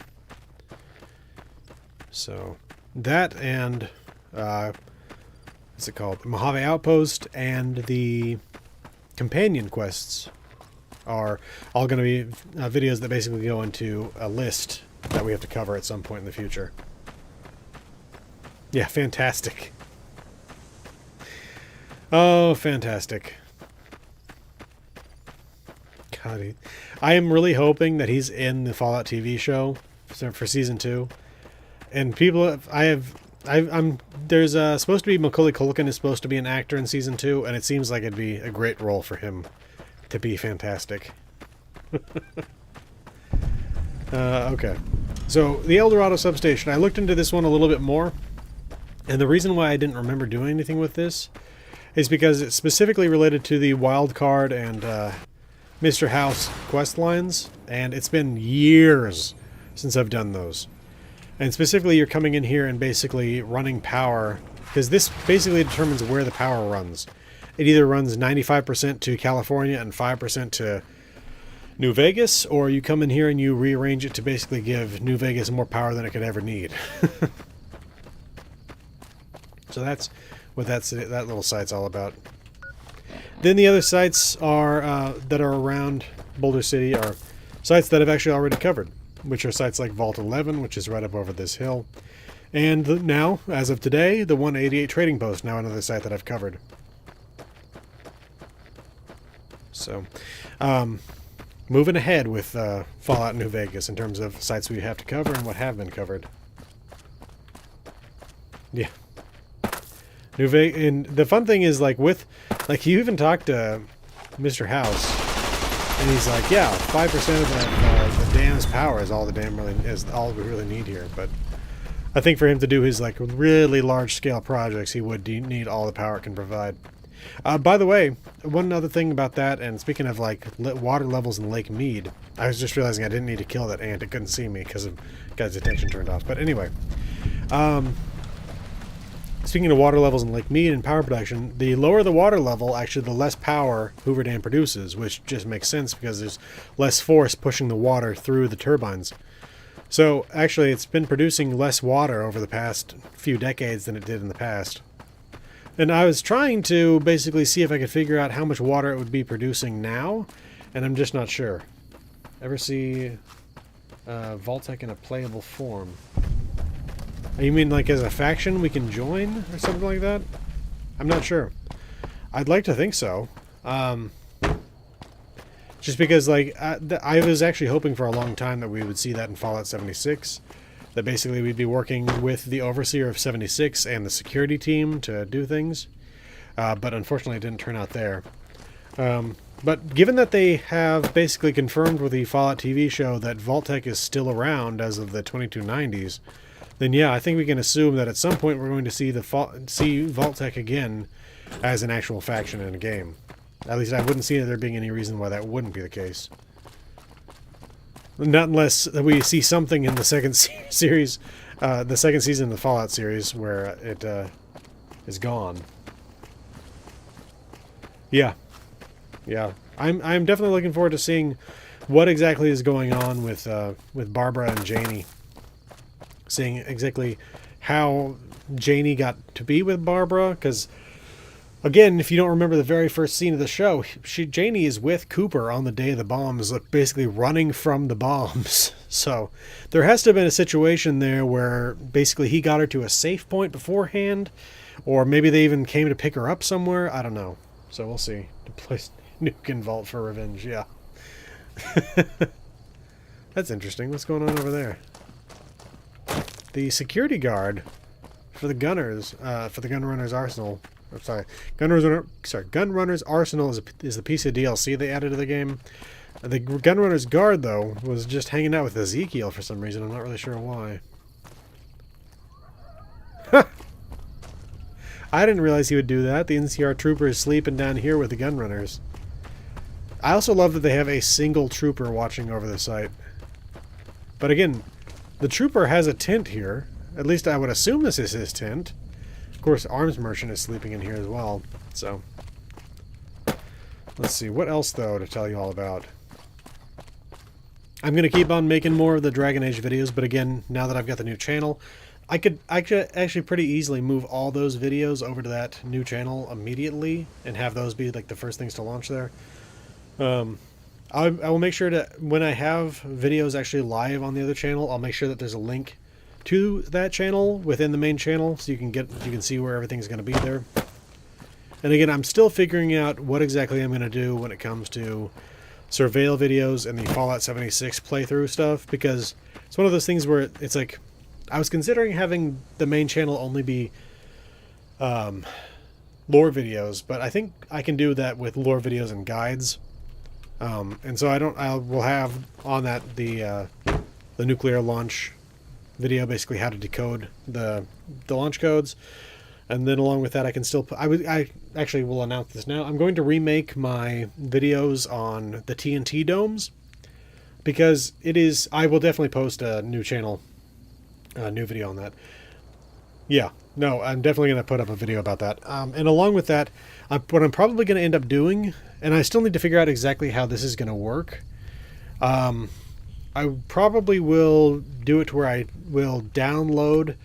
So, that and... what's it called? Mojave Outpost and the companion quests are all going to be videos that basically go into a list that we have to cover at some point in the future. Yeah, fantastic. Oh, fantastic. God, I am really hoping that he's in the Fallout TV show for season 2. And people, I've There's supposed to be Macaulay Culkin is supposed to be an actor in season 2, and it seems like it'd be a great role for him to be fantastic. Okay, so the El Dorado substation. I looked into this one a little bit more, and the reason why I didn't remember doing anything with this is because it's specifically related to the Wild Card and Mr. House quest lines, and it's been years since I've done those. And specifically, you're coming in here and basically running power, because this basically determines where the power runs. It either runs 95% to California and 5% to New Vegas, or you come in here and you rearrange it to basically give New Vegas more power than it could ever need. So that's what that little site's all about. Then the other sites are that are around Boulder City are sites that I've actually already covered, which are sites like Vault 11, which is right up over this hill. And now, as of today, the 188 Trading Post, now another site that I've covered. So, moving ahead with Fallout New Vegas in terms of sites we have to cover and what have been covered. Yeah. New Vegas, and the fun thing is, like, you even talked to Mr. House, and he's like, yeah, 5% of the dam's power is all the dam really is all we really need here. But I think for him to do his like really large scale projects, he would need all the power it can provide. By the way, one other thing about that, and speaking of like water levels in Lake Mead, I was just realizing I didn't need to kill that ant. It couldn't see me because of got detection turned off. But anyway, speaking of water levels in Lake Mead and power production, the lower the water level, actually the less power Hoover Dam produces, which just makes sense because there's less force pushing the water through the turbines. So actually it's been producing less water over the past few decades than it did in the past. And I was trying to basically see if I could figure out how much water it would be producing now, and I'm just not sure. Ever see Vault-Tec in a playable form? You mean like as a faction we can join or something like that? I'm not sure. I'd like to think so. Just because like I was actually hoping for a long time that we would see that in Fallout 76. That basically we'd be working with the Overseer of 76 and the security team to do things. But unfortunately it didn't turn out there. But given that they have basically confirmed with the Fallout TV show that Vault-Tec is still around as of the 2290s, then yeah, I think we can assume that at some point we're going to see see Vault-Tec again as an actual faction in a game. At least I wouldn't see there being any reason why that wouldn't be the case. Not unless we see something in the second series, the second season of the Fallout series where it is gone. Yeah. Yeah. I'm definitely looking forward to seeing what exactly is going on with Barbara and Janie. Seeing exactly how Janie got to be with Barbara, because again, if you don't remember the very first scene of the show, Janie is with Cooper on the day of the bombs, basically running from the bombs. So there has to have been a situation there where basically he got her to a safe point beforehand, or maybe they even came to pick her up somewhere. I don't know. So we'll see. To place Nuke and Vault for revenge, yeah. That's interesting. What's going on over there? The security guard for the gunners, for the Gunrunner's Arsenal. I'm sorry, Gunrunner's Arsenal is the piece of DLC they added to the game. The Gunrunner's guard, though, was just hanging out with Ezekiel for some reason. I'm not really sure why. I didn't realize he would do that. The NCR trooper is sleeping down here with the Gunrunners. I also love that they have a single trooper watching over the site. But again, the trooper has a tent here. At least I would assume this is his tent. Of course, Arms Merchant is sleeping in here as well. So, let's see. What else, though, to tell you all about? I'm going to keep on making more of the Dragon Age videos, but again, now that I've got the new channel, I could actually pretty easily move all those videos over to that new channel immediately and have those be like the first things to launch there. I will make sure to, when I have videos actually live on the other channel, I'll make sure that there's a link to that channel within the main channel, so you can see where everything's going to be there. And again, I'm still figuring out what exactly I'm going to do when it comes to surveil videos and the Fallout 76 playthrough stuff, because it's one of those things where it's like I was considering having the main channel only be lore videos, but I think I can do that with lore videos and guides. And so I will have on that the nuclear launch video, basically how to decode the launch codes, and then along with that I can still put, I actually will announce this now. I'm going to remake my videos on the TNT domes, because I will definitely post a new channel, a new video on that. Yeah, no, I'm definitely going to put up a video about that. And along with that, what I'm probably going to end up doing, and I still need to figure out exactly how this is going to work. I probably will do it to where I will download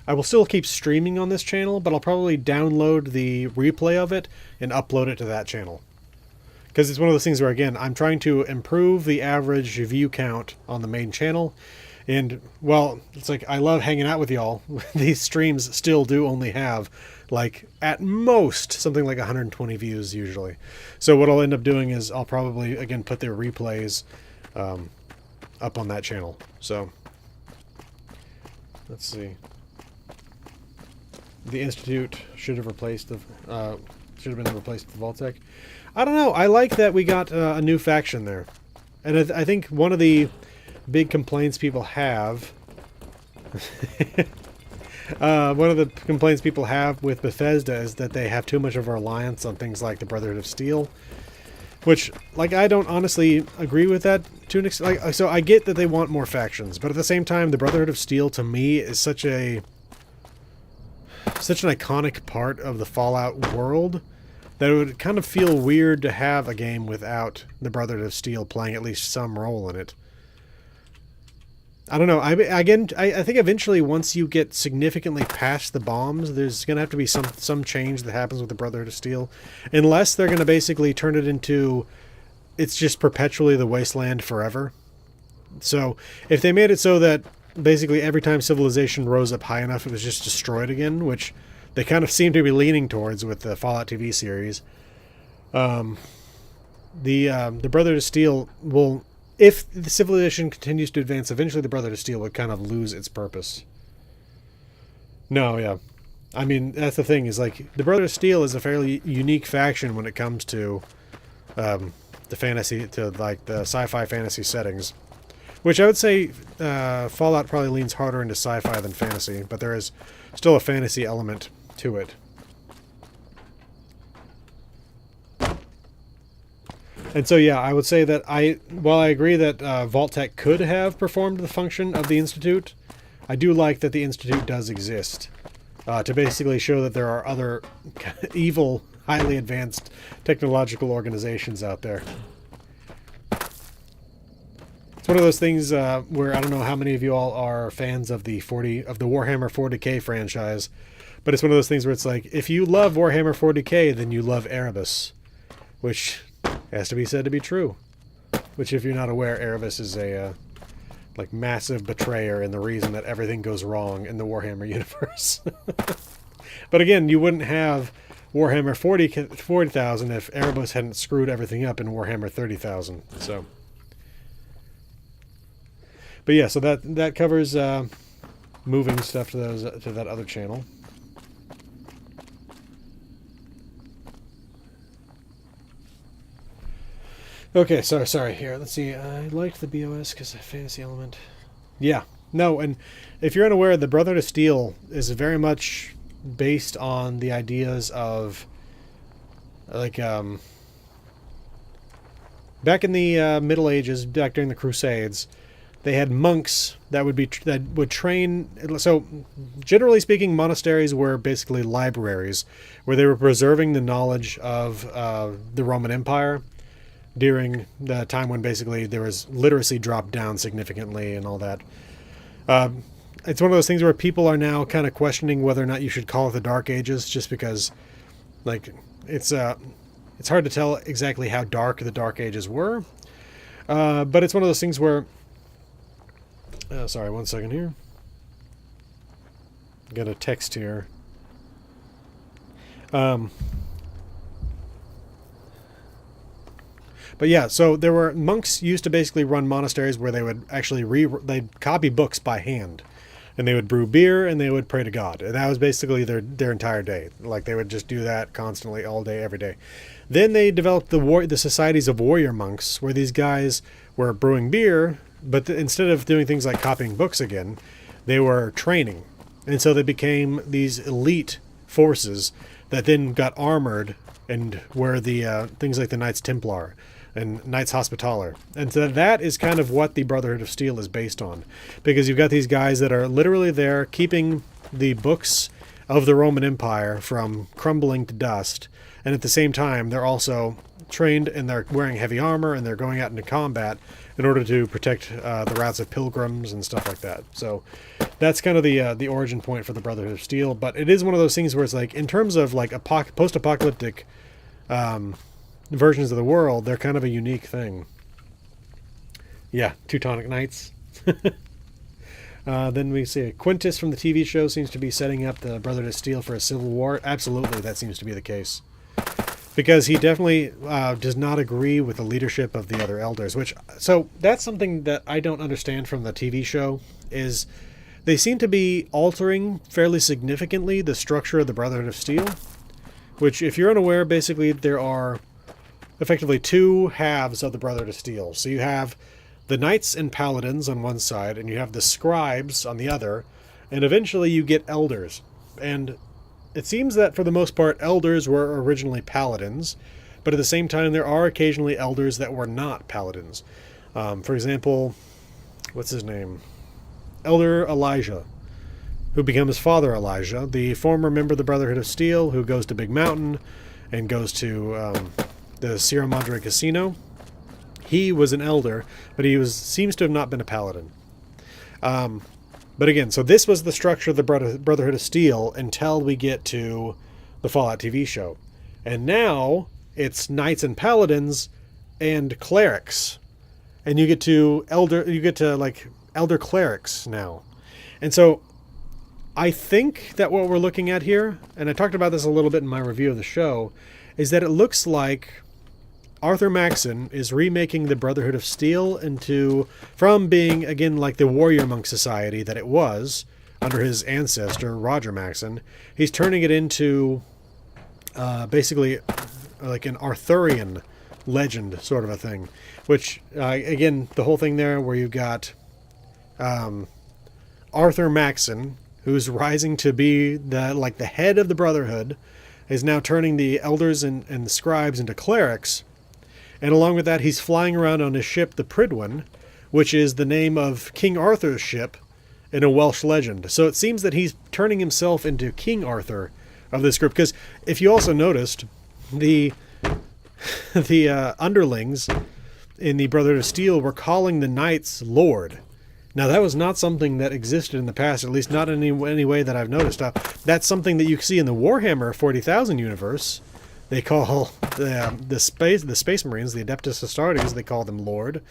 I will still keep streaming on this channel, but I'll probably download the replay of it and upload it to that channel. Because it's one of those things where, again, I'm trying to improve the average view count on the main channel. And, well, it's like, I love hanging out with y'all. These streams still do only have, like, at most, something like 120 views usually. So what I'll end up doing is I'll probably, again, put their replays up on that channel. So, let's see. The Institute should have replaced the, should have been replaced with Vault-Tec. I don't know. I like that we got a new faction there. And I think one of the big complaints people have one of the complaints people have with Bethesda is that they have too much of a reliance on things like the Brotherhood of Steel, which, like, I don't honestly agree with that to an extent. Like, so I get that they want more factions, but at the same time, the Brotherhood of Steel to me is such an iconic part of the Fallout world that it would kind of feel weird to have a game without the Brotherhood of Steel playing at least some role in it. I don't know. I think eventually, once you get significantly past the bombs, there's going to have to be some change that happens with the Brotherhood of Steel. Unless they're going to basically turn it into, it's just perpetually the wasteland forever. So, if they made it so that basically every time civilization rose up high enough, it was just destroyed again, which they kind of seem to be leaning towards with the Fallout TV series. The Brotherhood of Steel will... If the civilization continues to advance, eventually the Brotherhood of Steel would kind of lose its purpose. No, yeah. I mean, that's the thing, is like, the Brotherhood of Steel is a fairly unique faction when it comes to the fantasy, to like the sci-fi fantasy settings. Which I would say Fallout probably leans harder into sci-fi than fantasy, but there is still a fantasy element to it. And so, yeah, I would say that while I agree that Vault-Tec could have performed the function of the Institute, I do like that the Institute does exist to basically show that there are other evil, highly advanced technological organizations out there. It's one of those things where I don't know how many of you all are fans of the Warhammer 40k franchise, but it's one of those things where it's like, if you love Warhammer 40k, then you love Erebus, which has to be said to be true. Which, if you're not aware, Erebus is a like massive betrayer and the reason that everything goes wrong in the Warhammer universe. But again, you wouldn't have Warhammer 40,000 if Erebus hadn't screwed everything up in Warhammer 30,000. So, but yeah, so that covers moving stuff to that other channel. Okay, sorry. Here, let's see. I liked the BOS because of the fantasy element. Yeah, no, and if you're unaware, the Brotherhood of Steel is very much based on the ideas of, like, back in the Middle Ages, back during the Crusades, they had monks that would train. So, generally speaking, monasteries were basically libraries where they were preserving the knowledge of the Roman Empire during the time when basically there was literacy dropped down significantly and all that. It's one of those things where people are now kind of questioning whether or not you should call it the Dark Ages, just because, like, it's hard to tell exactly how dark the Dark Ages were. But it's one of those things where... sorry, 1 second here. Got a text here. But But yeah, so there were monks used to basically run monasteries where they would actually they'd copy books by hand, and they would brew beer and they would pray to God, and that was basically their entire day. Like they would just do that constantly, all day, every day. Then they developed the societies of warrior monks, where these guys were brewing beer, but instead of doing things like copying books again, they were training, and so they became these elite forces that then got armored and were the things like the Knights Templar and Knights Hospitaller. And so that is kind of what the Brotherhood of Steel is based on, because you've got these guys that are literally there keeping the books of the Roman Empire from crumbling to dust, and at the same time they're also trained and they're wearing heavy armor and they're going out into combat in order to protect the routes of pilgrims and stuff like that. So that's kind of the origin point for the Brotherhood of Steel. But it is one of those things where it's like, in terms of like post-apocalyptic versions of the world, they're kind of a unique thing. Yeah, Teutonic Knights. Then we see Quintus from the TV show seems to be setting up the Brotherhood of Steel for a civil war. Absolutely, that seems to be the case. Because he definitely does not agree with the leadership of the other elders. So that's something that I don't understand from the TV show, is they seem to be altering fairly significantly the structure of the Brotherhood of Steel. Which, if you're unaware, basically there are effectively two halves of the Brotherhood of Steel. So you have the Knights and Paladins on one side, and you have the Scribes on the other, and eventually you get Elders. And it seems that for the most part, Elders were originally Paladins, but at the same time there are occasionally Elders that were not Paladins. For example, what's his name? Elder Elijah, who becomes Father Elijah, the former member of the Brotherhood of Steel, who goes to Big Mountain and goes to the Sierra Madre Casino. He was an elder, but seems to have not been a paladin. But again, so this was the structure of the Brotherhood of Steel until we get to the Fallout TV show. And now it's Knights and Paladins and Clerics. And you get to elder clerics now. And so I think that what we're looking at here, and I talked about this a little bit in my review of the show, is that it looks like Arthur Maxon is remaking the Brotherhood of Steel from being, again, like the warrior monk society that it was under his ancestor, Roger Maxon. He's turning it into basically like an Arthurian legend sort of a thing. Which, again, the whole thing there where you've got Arthur Maxon, who's rising to be the head of the Brotherhood, is now turning the elders and the scribes into clerics. And along with that, he's flying around on his ship, the Prydwen, which is the name of King Arthur's ship in a Welsh legend. So it seems that he's turning himself into King Arthur of this group. Because if you also noticed, the underlings in the Brotherhood of Steel were calling the knights Lord. Now, that was not something that existed in the past, at least not in any way that I've noticed. That's something that you see in the Warhammer 40,000 universe. They call the Space Marines, the Adeptus Astartes, they call them Lord.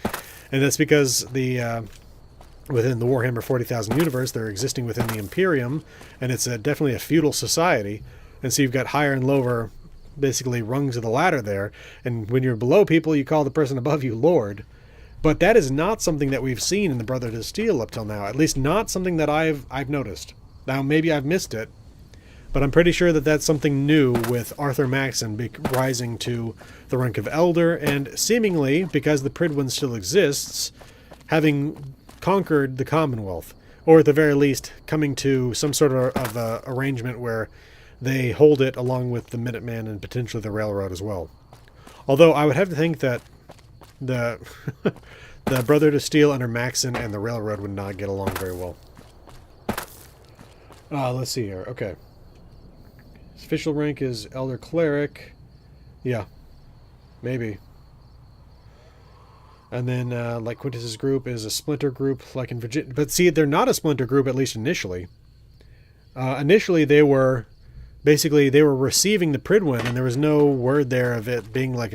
And that's because within the Warhammer 40,000 universe, they're existing within the Imperium, and it's definitely a feudal society. And so you've got higher and lower, basically, rungs of the ladder there. And when you're below people, you call the person above you Lord. But that is not something that we've seen in the Brotherhood of Steel up till now. At least not something that I've noticed. Now, maybe I've missed it, but I'm pretty sure that that's something new with Arthur Maxon rising to the rank of Elder, and seemingly, because the Prydwen still exists, having conquered the Commonwealth, or at the very least, coming to some sort of arrangement where they hold it along with the Minutemen and potentially the Railroad as well. Although I would have to think that the the Brotherhood of Steel under Maxon and the Railroad would not get along very well. Let's see here. Okay. His official rank is Elder Cleric. Yeah. Maybe. And then, like Quintus's group is a splinter group, like in Virginia. But see, they're not a splinter group, at least initially. Initially, they were receiving the Prydwen, and there was no word there of it being like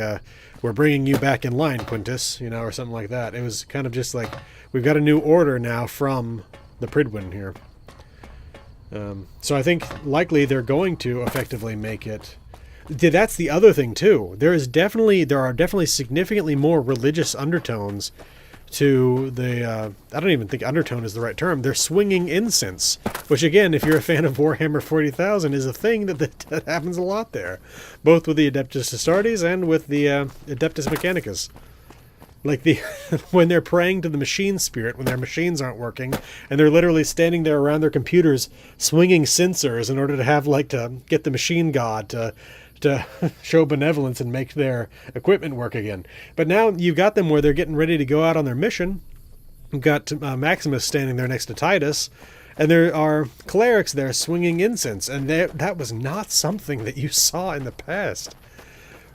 we're bringing you back in line, Quintus, or something like that. It was kind of just like, we've got a new order now from the Prydwen here. So I think likely they're going to effectively make it. That's the other thing too. There are definitely significantly more religious undertones to the. I don't even think undertone is the right term. They're swinging incense, which again, if you're a fan of Warhammer 40,000, is a thing that happens a lot there, both with the Adeptus Astartes and with the Adeptus Mechanicus. Like when they're praying to the machine spirit, when their machines aren't working, and they're literally standing there around their computers swinging censers in order to get the machine god to show benevolence and make their equipment work again. But now you've got them where they're getting ready to go out on their mission. You've got Maximus standing there next to Titus, and there are clerics there swinging incense, and that was not something that you saw in the past.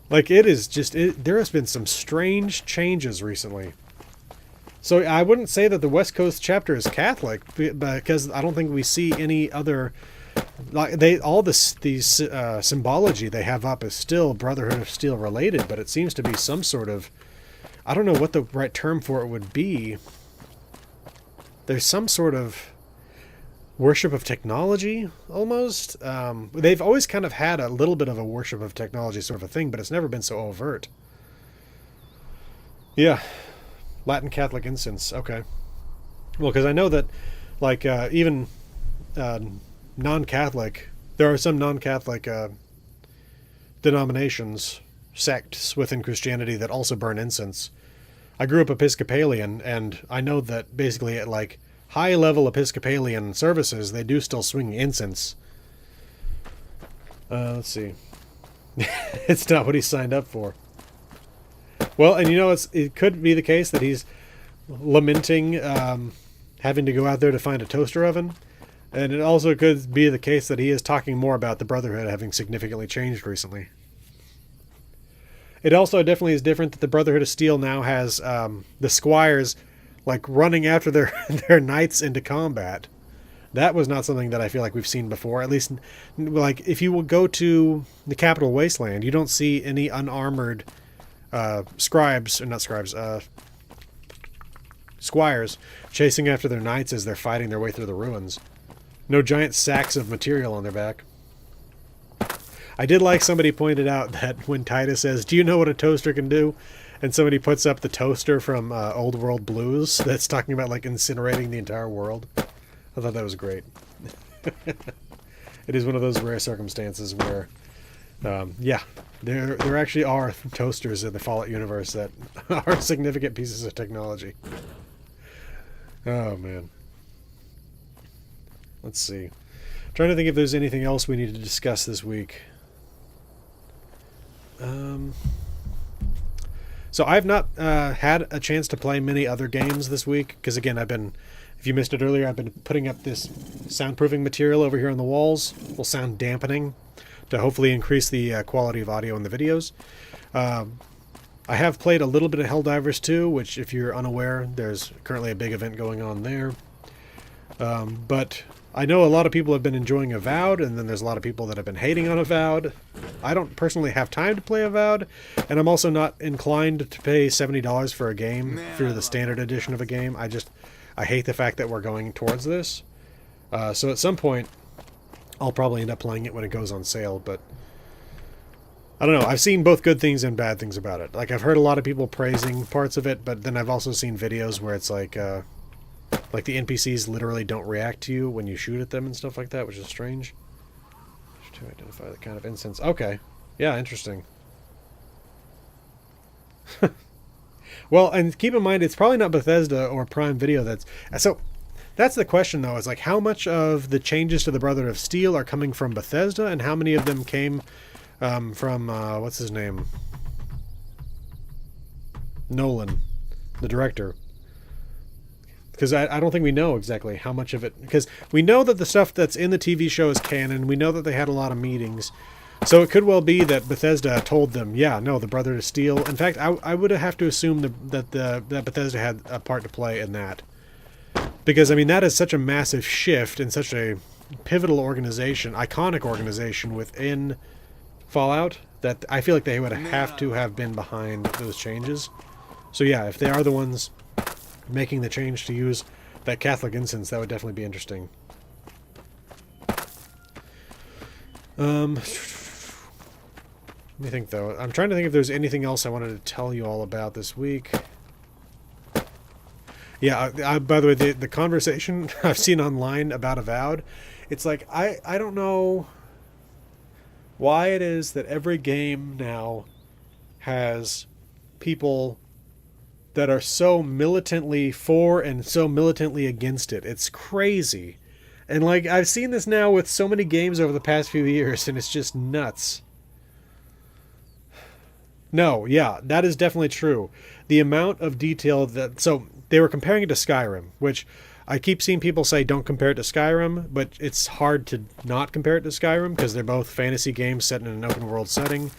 Like, there has been some strange changes recently. So I wouldn't say that the West Coast chapter is Catholic, because I don't think we see any other... Like these symbology they have up is still Brotherhood of Steel related, but it seems to be some sort of... I don't know what the right term for it would be. There's some sort of... worship of technology, almost. They've always kind of had a little bit of a worship of technology sort of a thing, but it's never been so overt. Yeah. Latin Catholic incense. Okay. Well, because I know that, like, even non-Catholic, there are some non-Catholic denominations, sects within Christianity that also burn incense. I grew up Episcopalian, and I know that basically at, like, high-level Episcopalian services, they do still swing incense. Let's see. It's not what he signed up for. Well, and it could be the case that he's lamenting having to go out there to find a toaster oven. And it also could be the case that he is talking more about the Brotherhood having significantly changed recently. It also definitely is different that the Brotherhood of Steel now has the squires... like running after their knights into combat. That was not something that I feel like we've seen before. At least, like, if you will go to the Capital Wasteland, you don't see any unarmored squires chasing after their knights as they're fighting their way through the ruins. No giant sacks of material on their back. I did like somebody pointed out that when Titus says, "Do you know what a toaster can do?" And somebody puts up the toaster from Old World Blues that's talking about, like, incinerating the entire world. I thought that was great. It is one of those rare circumstances where, yeah, there actually are toasters in the Fallout universe that are significant pieces of technology. Oh, man. Let's see. I'm trying to think if there's anything else we need to discuss this week. So I've not had a chance to play many other games this week, because again, if you missed it earlier, I've been putting up this soundproofing material over here on the walls, little sound dampening, to hopefully increase the quality of audio in the videos. I have played a little bit of Helldivers 2, which, if you're unaware, there's currently a big event going on there. But I know a lot of people have been enjoying Avowed, and then there's a lot of people that have been hating on Avowed. I don't personally have time to play Avowed, and I'm also not inclined to pay $70 for a game through the standard edition of a game. I hate the fact that we're going towards this. So at some point, I'll probably end up playing it when it goes on sale, but I don't know. I've seen both good things and bad things about it. Like, I've heard a lot of people praising parts of it, but then I've also seen videos where it's like the NPCs literally don't react to you when you shoot at them and stuff like that, which is strange. To identify the kind of incense. Okay. Yeah, interesting. Well, and keep in mind, it's probably not Bethesda or Prime Video that's... So, that's the question, though, is like, how much of the changes to the Brotherhood of Steel are coming from Bethesda, and how many of them came from, what's his name? Nolan, the director. Because I don't think we know exactly how much of it... Because we know that the stuff that's in the TV show is canon. We know that they had a lot of meetings. So it could well be that Bethesda told them, yeah, no, the Brotherhood of Steel... In fact, I would have to assume that Bethesda had a part to play in that. Because, I mean, that is such a massive shift in such a pivotal organization, iconic organization within Fallout, that I feel like they would have to have been behind those changes. So yeah, if they are the ones making the change to use that Catholic incense, that would definitely be interesting. Let me think, though. I'm trying to think if there's anything else I wanted to tell you all about this week. Yeah, by the way, the conversation I've seen online about Avowed, it's like, I don't know why it is that every game now has people that are so militantly for and so militantly against it. It's crazy. And like, I've seen this now with so many games over the past few years, and it's just nuts. No, yeah, that is definitely true. The amount of detail that... So, they were comparing it to Skyrim, which I keep seeing people say don't compare it to Skyrim, but it's hard to not compare it to Skyrim because they're both fantasy games set in an open world setting.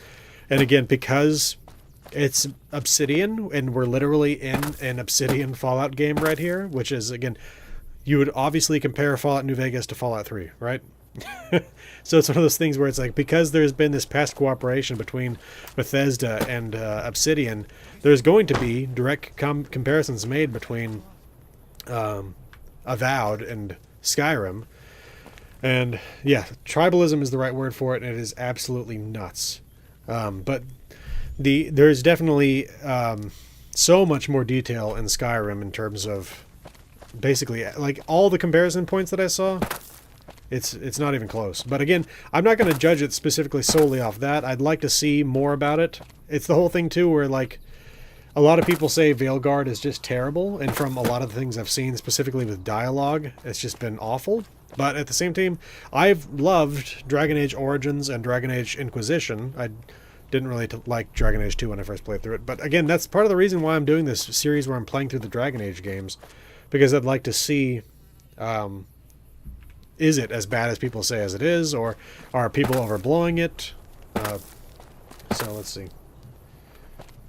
And again, because it's Obsidian, and we're literally in an Obsidian Fallout game right here, which is, again, you would obviously compare Fallout New Vegas to Fallout 3, right? So it's one of those things where it's like, because there's been this past cooperation between Bethesda and Obsidian, there's going to be direct comparisons made between Avowed and Skyrim. And yeah, tribalism is the right word for it, and it is absolutely nuts. But there's definitely so much more detail in Skyrim in terms of basically, like, all the comparison points that I saw. It's not even close. But again, I'm not going to judge it specifically solely off that. I'd like to see more about it. It's the whole thing, too, where, like, a lot of people say Veilguard is just terrible, and from a lot of the things I've seen, specifically with dialogue, it's just been awful. But at the same time, I've loved Dragon Age Origins and Dragon Age Inquisition. I didn't really like Dragon Age 2 when I first played through it. But again, that's part of the reason why I'm doing this series where I'm playing through the Dragon Age games, because I'd like to see... is it as bad as people say as it is, or are people overblowing it? So let's see.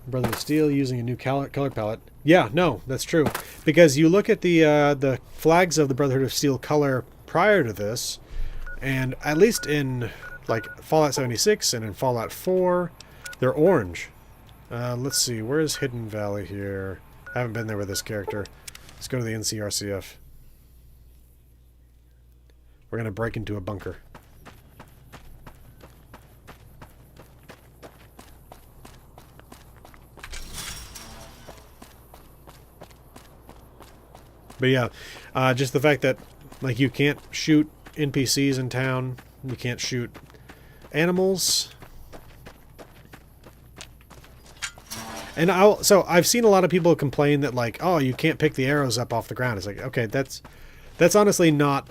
Brotherhood of Steel using a new color palette. Yeah, no, that's true. Because you look at the flags of the Brotherhood of Steel color prior to this, and at least in like Fallout 76 and in Fallout 4, they're orange. Let's see, where is Hidden Valley here? I haven't been there with this character. Let's go to the NCRCF. We're going to break into a bunker. But yeah, just the fact that, like, you can't shoot NPCs in town. You can't shoot animals. And so I've seen a lot of people complain that, like, oh, you can't pick the arrows up off the ground. It's like, okay, that's honestly not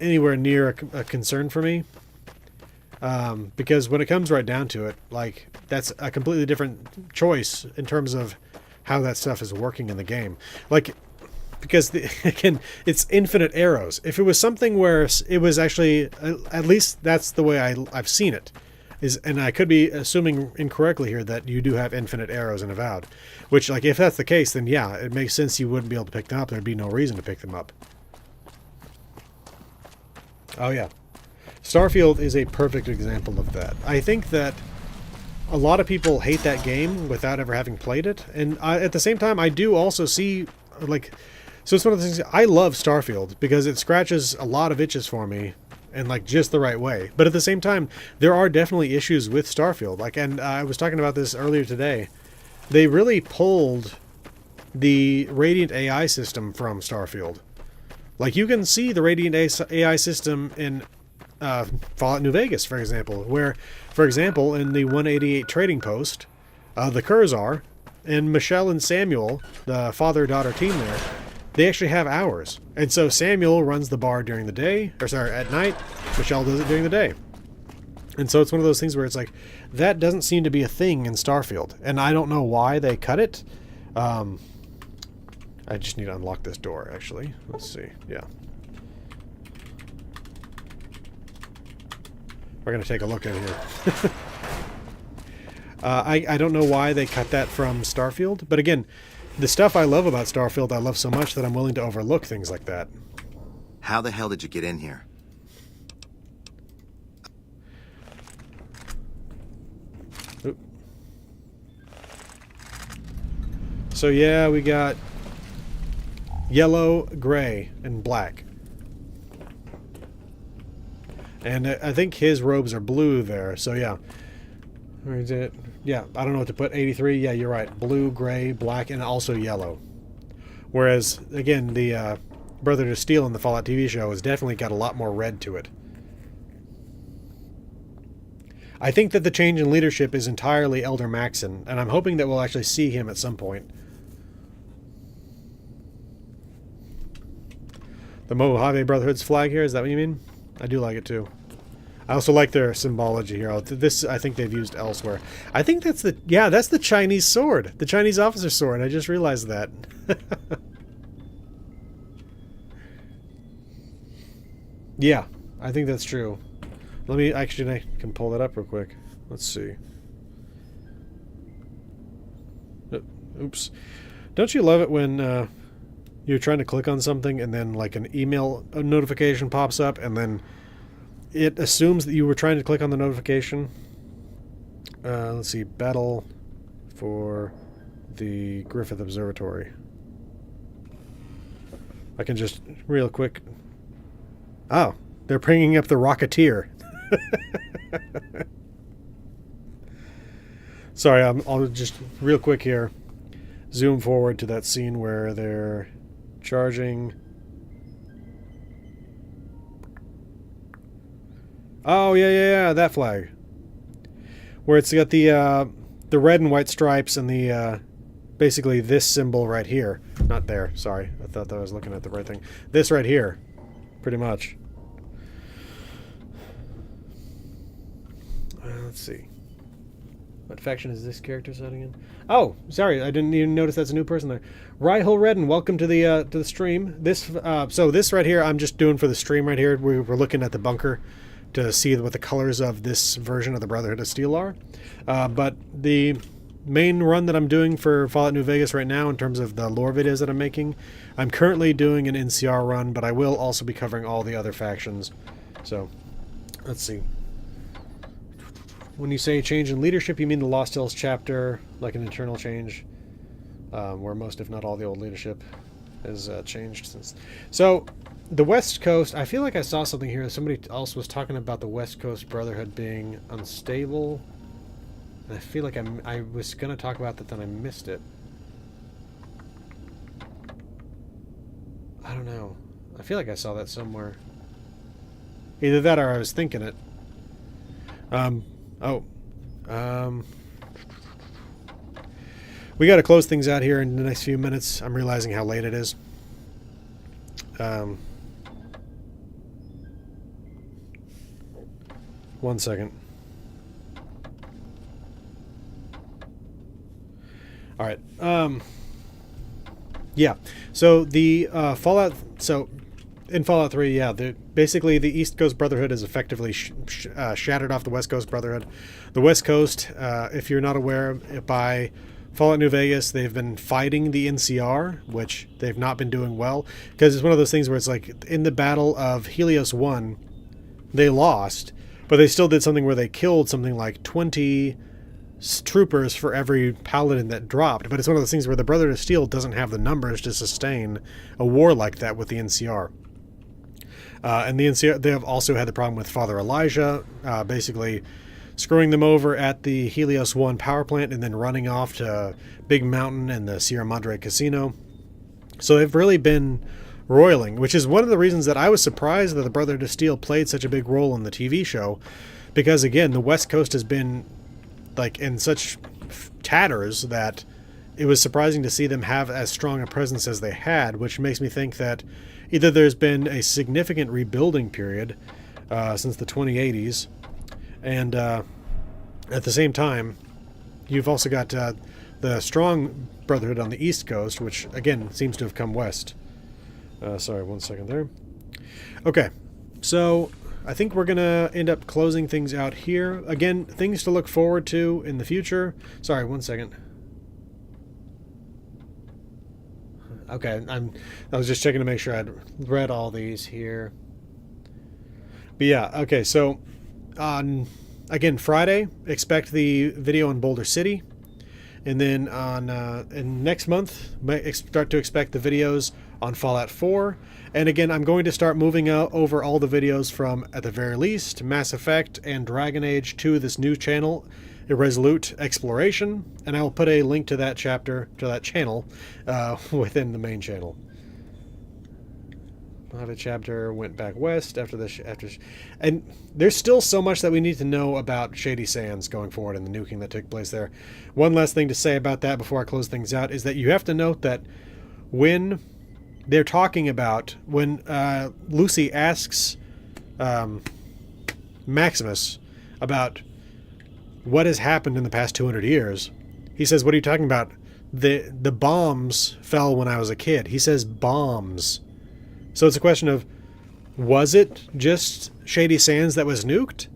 anywhere near a concern for me, because when it comes right down to it, like, that's a completely different choice in terms of how that stuff is working in the game. Like, because again, it's infinite arrows. If it was something where it was actually, at least that's the way I've seen it, and I could be assuming incorrectly here that you do have infinite arrows in Avowed, which, like, if that's the case, then yeah, it makes sense you wouldn't be able to pick them up. There'd be no reason to pick them up. Oh yeah, Starfield is a perfect example of that. I think that a lot of people hate that game without ever having played it, and at the same time, I do also see, like, so it's one of the things, I love Starfield because it scratches a lot of itches for me in, like, just the right way. But at the same time, there are definitely issues with Starfield. Like, and I was talking about this earlier today. They really pulled the Radiant AI system from Starfield. Like, you can see the Radiant AI system in Fallout New Vegas, for example, where, for example, in the 188 trading post, the Kurzar and Michelle and Samuel, the father-daughter team there, they actually have hours. And so Samuel runs the bar during the day, or sorry, at night. Michelle does it during the day. And so it's one of those things where it's like, that doesn't seem to be a thing in Starfield. And I don't know why they cut it. I just need to unlock this door, actually. Let's see. Yeah. We're going to take a look in here. I don't know why they cut that from Starfield. But again, the stuff I love about Starfield, I love so much that I'm willing to overlook things like that. How the hell did you get in here? Oop. So yeah, we got yellow, gray, and black. And I think his robes are blue there, so yeah. Or is it? Yeah, I don't know what to put. 83. Yeah, you're right. Blue, gray, black, and also yellow. Whereas, again, the Brother to Steel in the Fallout TV show has definitely got a lot more red to it. I think that the change in leadership is entirely Elder Maxon, and I'm hoping that we'll actually see him at some point. The Mojave Brotherhood's flag here, is that what you mean? I do like it too. I also like their symbology here. This, I think they've used elsewhere. I think that's the, yeah, that's the Chinese sword. The Chinese officer sword. I just realized that. Yeah, I think that's true. Let me, actually, I can pull that up real quick. Let's see. Oops. Don't you love it when you're trying to click on something and then like an email notification pops up and then it assumes that you were trying to click on the notification? Let's see. Battle for the Griffith Observatory. I can just real quick... Oh, they're bringing up the Rocketeer. Sorry, I'll just real quick here zoom forward to that scene where they're charging. Oh yeah, that flag, where it's got the red and white stripes and the basically this symbol right here. Not there. Sorry, I thought that I was looking at the right thing. This right here, pretty much. Let's see. What faction is this character setting in? Oh, sorry, I didn't even notice that's a new person there. Rihel Redden, welcome to the stream. This so this right here, I'm just doing for the stream right here. We're looking at the bunker to see what the colors of this version of the Brotherhood of Steel are. But the main run that I'm doing for Fallout New Vegas right now, in terms of the lore videos that I'm making, I'm currently doing an NCR run, but I will also be covering all the other factions. So, let's see. When you say change in leadership, you mean the Lost Hills chapter, like an internal change, where most, if not all, the old leadership has changed since. So, the West Coast, I feel like I saw something here. Somebody else was talking about the West Coast Brotherhood being unstable. And I feel like I was going to talk about that, then I missed it. I don't know. I feel like I saw that somewhere. Either that or I was thinking it. We got to close things out here in the next few minutes. I'm realizing how late it is. One second. All right. Yeah. So the Fallout. So in Fallout 3, yeah, basically the East Coast Brotherhood is effectively shattered off the West Coast Brotherhood. The West Coast, if you're not aware, by Fallout New Vegas, they've been fighting the NCR, which they've not been doing well, because it's one of those things where it's like in the Battle of Helios 1, they lost, but they still did something where they killed something like 20 troopers for every paladin that dropped. But it's one of those things where the Brotherhood of Steel doesn't have the numbers to sustain a war like that with the NCR. And the NCR, they have also had the problem with Father Elijah, basically screwing them over at the Helios 1 power plant and then running off to Big Mountain and the Sierra Madre Casino. So they've really been roiling, which is one of the reasons that I was surprised that the Brotherhood of Steel played such a big role in the TV show, because again, the West Coast has been like in such tatters that it was surprising to see them have as strong a presence as they had, which makes me think that either there's been a significant rebuilding period since the 2080s, and at the same time, you've also got the strong Brotherhood on the East Coast, which, again, seems to have come west. Sorry, one second there. Okay, so I think we're going to end up closing things out here. Again, things to look forward to in the future. Sorry, one second. Okay, I was just checking to make sure I'd read all these here. But yeah, okay, so on, again, Friday, expect the video on Boulder City. And then on in next month, start to expect the videos on Fallout 4. And again, I'm going to start moving out over all the videos from, at the very least, Mass Effect and Dragon Age to this new channel Irresolute Exploration, and I will put a link to that chapter, to that channel, within the main channel. Mojave chapter went back west after this. And there's still so much that we need to know about Shady Sands going forward and the nuking that took place there. One last thing to say about that before I close things out is that you have to note that when they're talking about, when Lucy asks Maximus about what has happened in the past 200 years, he says, "What are you talking about? The bombs fell when I was a kid." He says bombs. So it's a question of, was it just Shady Sands that was nuked?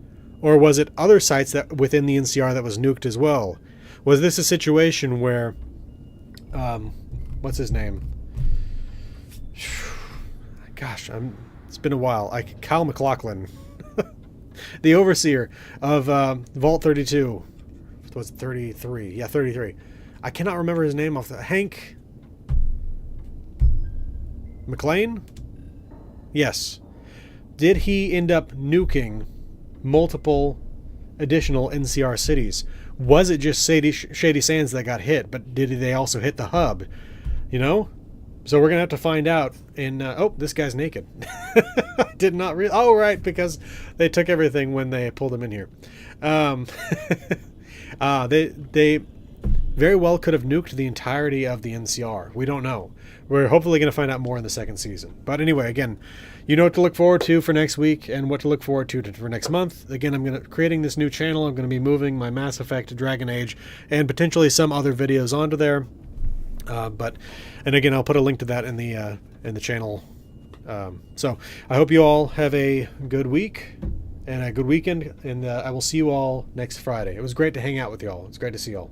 Or was it other sites that within the NCR that was nuked as well? Was this a situation where, what's his name? Gosh, it's been a while. Kyle MacLachlan, the overseer of Vault 32. Was it 33? Yeah, 33. I cannot remember his name off the... Hank McLean? Yes. Did he end up nuking multiple additional NCR cities? Was it just Shady Sands that got hit, but did they also hit the hub? You know? So we're going to have to find out in... oh, this guy's naked. I did not realize... Oh, right, because they took everything when they pulled him in here. They very well could have nuked the entirety of the NCR. We don't know. We're hopefully going to find out more in the second season. But anyway, again, you know what to look forward to for next week and what to look forward to for next month. Again, I'm creating this new channel. I'm going to be moving my Mass Effect, Dragon Age, and potentially some other videos onto there. And again, I'll put a link to that in the channel. So I hope you all have a good week and a good weekend, and I will see you all next Friday. It was great to hang out with you all. It's great to see you all.